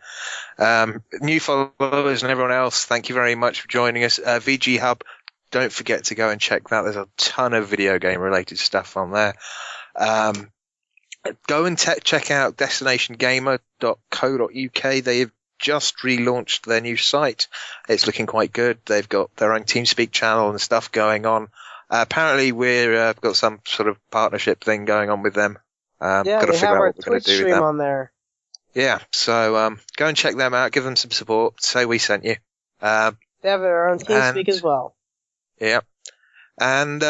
New followers and everyone else, thank you very much for joining us. VG Hub, don't forget to go and check that. There's a ton of video game related stuff on there. go and check out destinationgamer.co.uk. They have just relaunched their new site. It's looking quite good. They've got their own TeamSpeak channel and stuff going on. Apparently, we've got some sort of partnership thing going on with them. Yeah, got to they figure have out our what we're going Twitch to do with stream that. on there. Yeah, so go and check them out. Give them some support. Say we sent you. They have their own TeamSpeak and- as well. Yeah. And,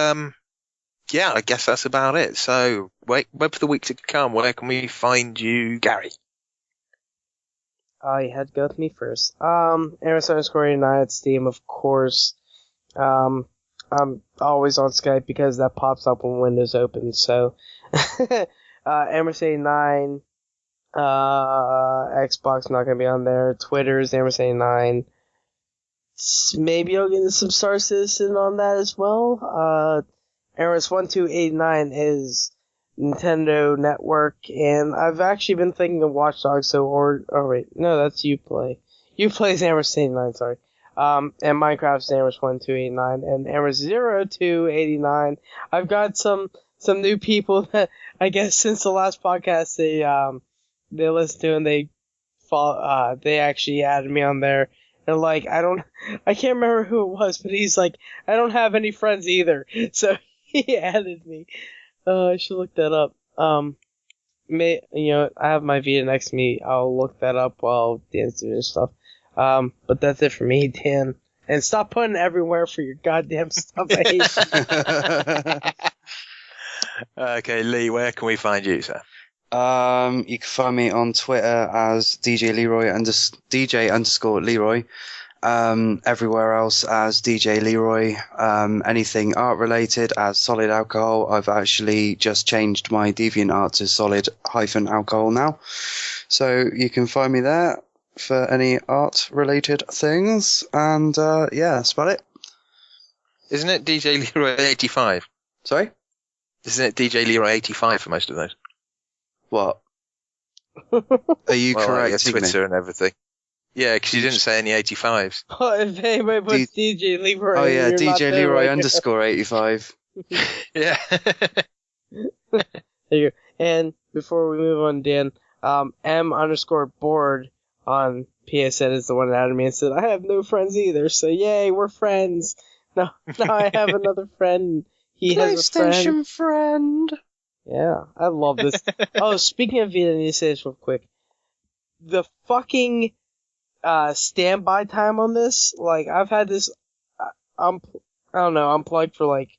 yeah, I guess that's about it. So, wait for the week to come. Where can we find you, Gary? You had to go with me first. Aaron_89 at Steam, of course. I'm always on Skype because that pops up when Windows opens. So, Aaron_89, Xbox not gonna be on there. Twitter's Aaron_89. Maybe I'll get some Star Citizen on that as well. Aaron1289 is Nintendo Network, and I've actually been thinking of Watch Dogs, wait, no, that's Uplay. Uplay's Aaron_89, sorry. And Minecraft's Aaron1289, and Aaron0289. I've got some new people that, I guess since the last podcast, they listened to and they actually added me on there. And like, I can't remember who it was, but he's like, I don't have any friends either. So he added me. I should look that up. I have my Vita next to me. I'll look that up while Dan's doing his stuff. But that's it for me, Dan. And stop putting everywhere for your goddamn stuff. I hate you. Okay, Lee, where can we find you, sir? You can find me on Twitter as DJ _Leroy. Everywhere else as DJ Leroy. Anything art related as Solid Alcohol. I've actually just changed my DeviantArt to Solid-Alcohol now. So you can find me there for any art related things. And yeah, that's about it. Isn't it DJ Leroy 85? Sorry? Isn't it DJ Leroy 85 for most of those? What? Are you correcting me? Twitter and everything. Yeah, because you didn't say any 85s. If anybody puts DJ Leroy, Oh yeah, you're not DJ there, Leroy like- _85. Yeah. There you go. And before we move on, Dan, M_board on PSN is the one that added me and said, I have no friends either, so yay, we're friends. Now I have another friend. He has a friend. friend. Yeah, I love this. Oh, speaking of Vita, I need to say this real quick. The fucking standby time on this, like, I've had this, unplugged for like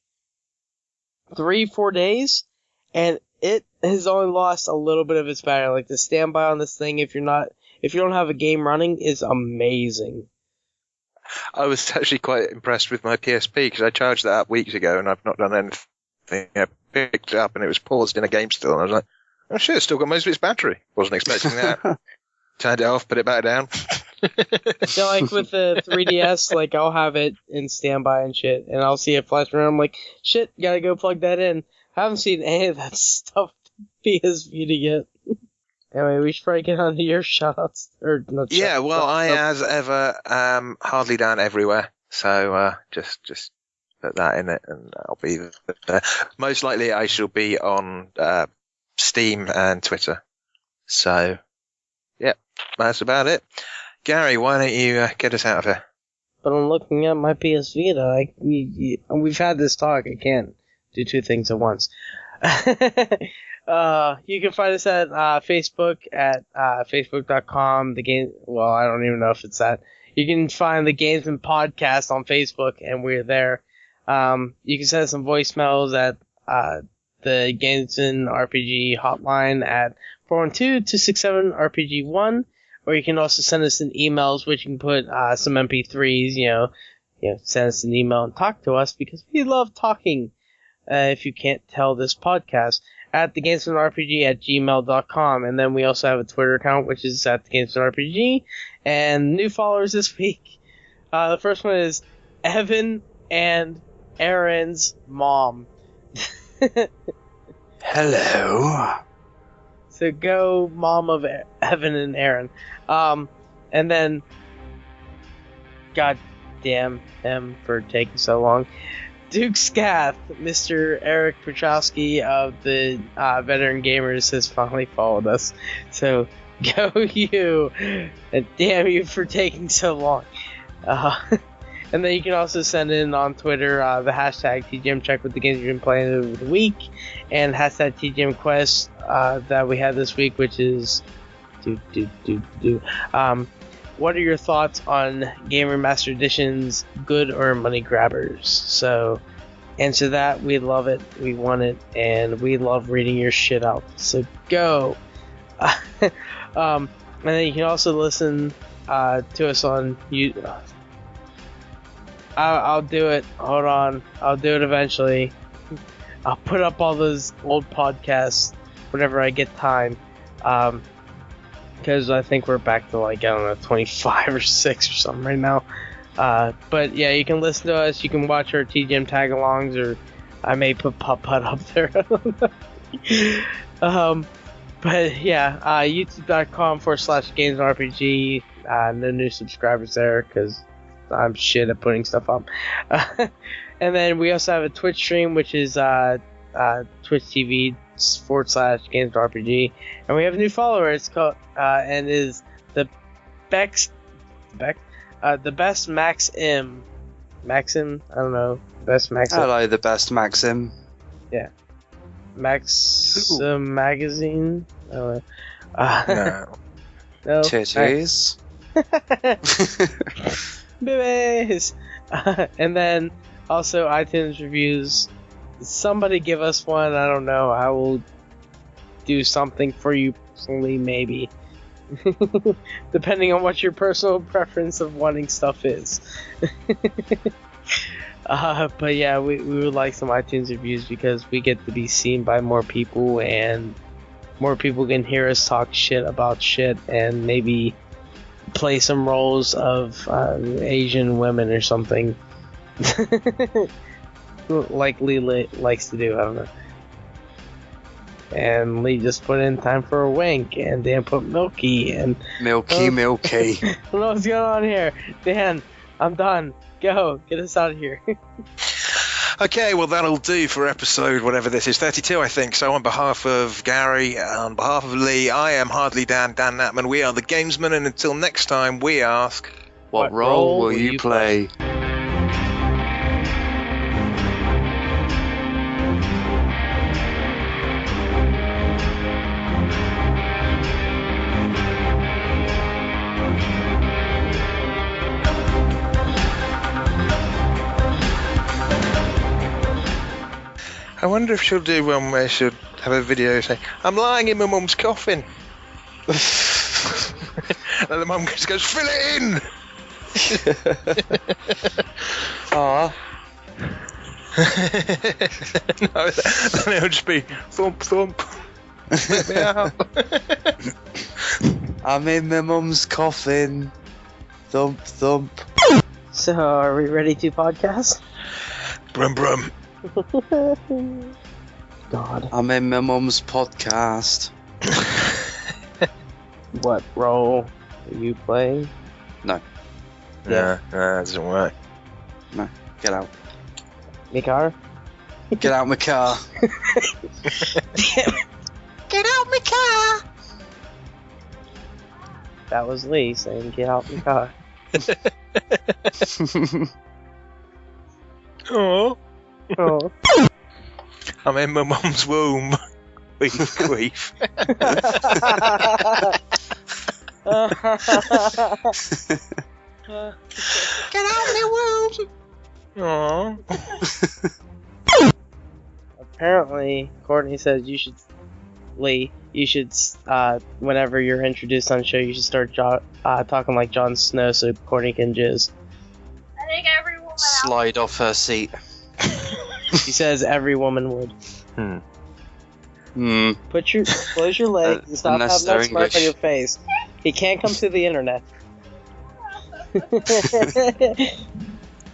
3-4 days, and it has only lost a little bit of its battery. Like, the standby on this thing, if you don't have a game running, is amazing. I was actually quite impressed with my PSP because I charged that up weeks ago and I've not done anything. I picked it up and it was paused in a game still, and I was like, oh shit, it's still got most of its battery. Wasn't expecting that. Turned it off, put it back down. So, like, with the 3DS, like, I'll have it in standby and shit, and I'll see it flash around. I'm like, shit, gotta go plug that in. I haven't seen any of that stuff to PS Vita yet. Anyway, we should probably get on to your shoutouts. Or not Yeah, shoutouts, well, I, but- as ever, hardly down everywhere. So, just put that in it and I'll be there. Most likely I shall be on, Steam and Twitter. So, yeah, that's about it. Gary, why don't you get us out of here? But I'm looking at my PS Vita. We've had this talk. I can't do two things at once. You can find us at Facebook at facebook.com. Well, I don't even know if it's that. You can find the Gamesman Podcast on Facebook, and we're there. You can send us some voicemails at the Gamesman RPG hotline at 412-267-RPG1. Or you can also send us an emails, which you can put some MP3s, send us an email and talk to us, because we love talking, if you can't tell this podcast, at thegamesmanrpg@gmail.com. And then we also have a Twitter account, which is at thegamesmanrpg. And new followers this week. The first one is Evan and Aaron's mom. Hello. So go, mom of Evan and Aaron. And then, God damn him for taking so long. Duke Scath, Mr. Eric Petrowski of the Veteran Gamers, has finally followed us. So, go you! And damn you for taking so long. And then you can also send in on Twitter the hashtag TGMCheck with the games you've been playing over the week, and hashtag TGMQuest that we had this week, which is what are your thoughts on Gamer Master Edition's good or money grabbers? So answer that. We love it, we want it, and we love reading your shit out. So go. And then you can also listen to us on YouTube. I'll do it. Hold on. I'll do it eventually. I'll put up all those old podcasts whenever I get time. Because I think we're back to like, I don't know, 25 or 6 or something right now. But yeah, you can listen to us. You can watch our TGM tag-alongs, or I may put Putt-Putt up there. But yeah, youtube.com/gamesrpg. No new subscribers there because I'm shit at putting stuff up. And then we also have a Twitch stream, which is Twitch TV/gamesrpg. And we have a new follower. It's called and is the best Max M. Maxim? I don't know. Best Maxim. Hello, the best Maxim. Yeah. Maxim Magazine? I don't know. No. Titties. Babies! And then also iTunes reviews. Somebody give us one. I don't know. I will do something for you personally, maybe. Depending on what your personal preference of wanting stuff is. But yeah, we would like some iTunes reviews because we get to be seen by more people, and more people can hear us talk shit about shit, and maybe play some roles of Asian women or something. Like Lee likes to do, I don't know. And Lee just put in time for a wink, and Dan put Milky, and Milky. I don't know what's going on here. Dan, I'm done. Go, get us out of here. Okay, well, that'll do for episode, whatever this is, 32, I think. So on behalf of Gary, on behalf of Lee, I am Hardly Dan Natman. We are the Gamesmen, and until next time, we ask... What role will you play? I wonder if she'll do one where she'll have a video saying, I'm lying in my mum's coffin. And the mum just goes, fill it in! Aww. No, then it'll just be thump thump. Let me out. I'm in my mum's coffin. Thump thump. So, are we ready to podcast? Brum brum. God. I'm in my mum's podcast. What role are you playing? No. Yeah, that doesn't work. No. Get out. Mikar? Get out my car. Get out my car! That was Lee saying, get out the car. Oh. Oh. I'm in my mum's womb. Queef, queef. Get out of my womb! Aww. Apparently, Courtney says you should, Lee, you should, whenever you're introduced on the show, you should start talking like Jon Snow so Courtney can jizz. I think every woman Slide off her seat. She says every woman would. Close your legs and stop unless having that they're smirk English. on your face. He can't come to the internet.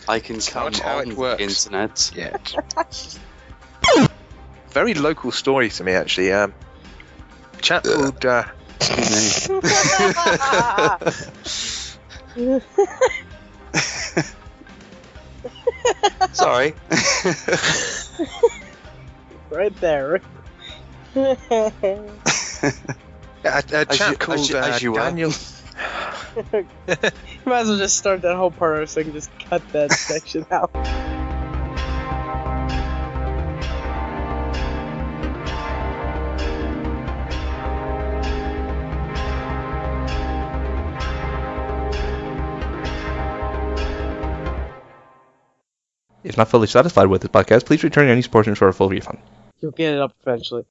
I can come much how on it the works. internet. Yeah. Very local story to me, actually. Chap called. Excuse me. Sorry. Right there. A chap called as you were. Daniel. You might as well just start that whole part over so I can just cut that section out. If not fully satisfied with this podcast, please return any portions for a full refund. You'll get it up eventually.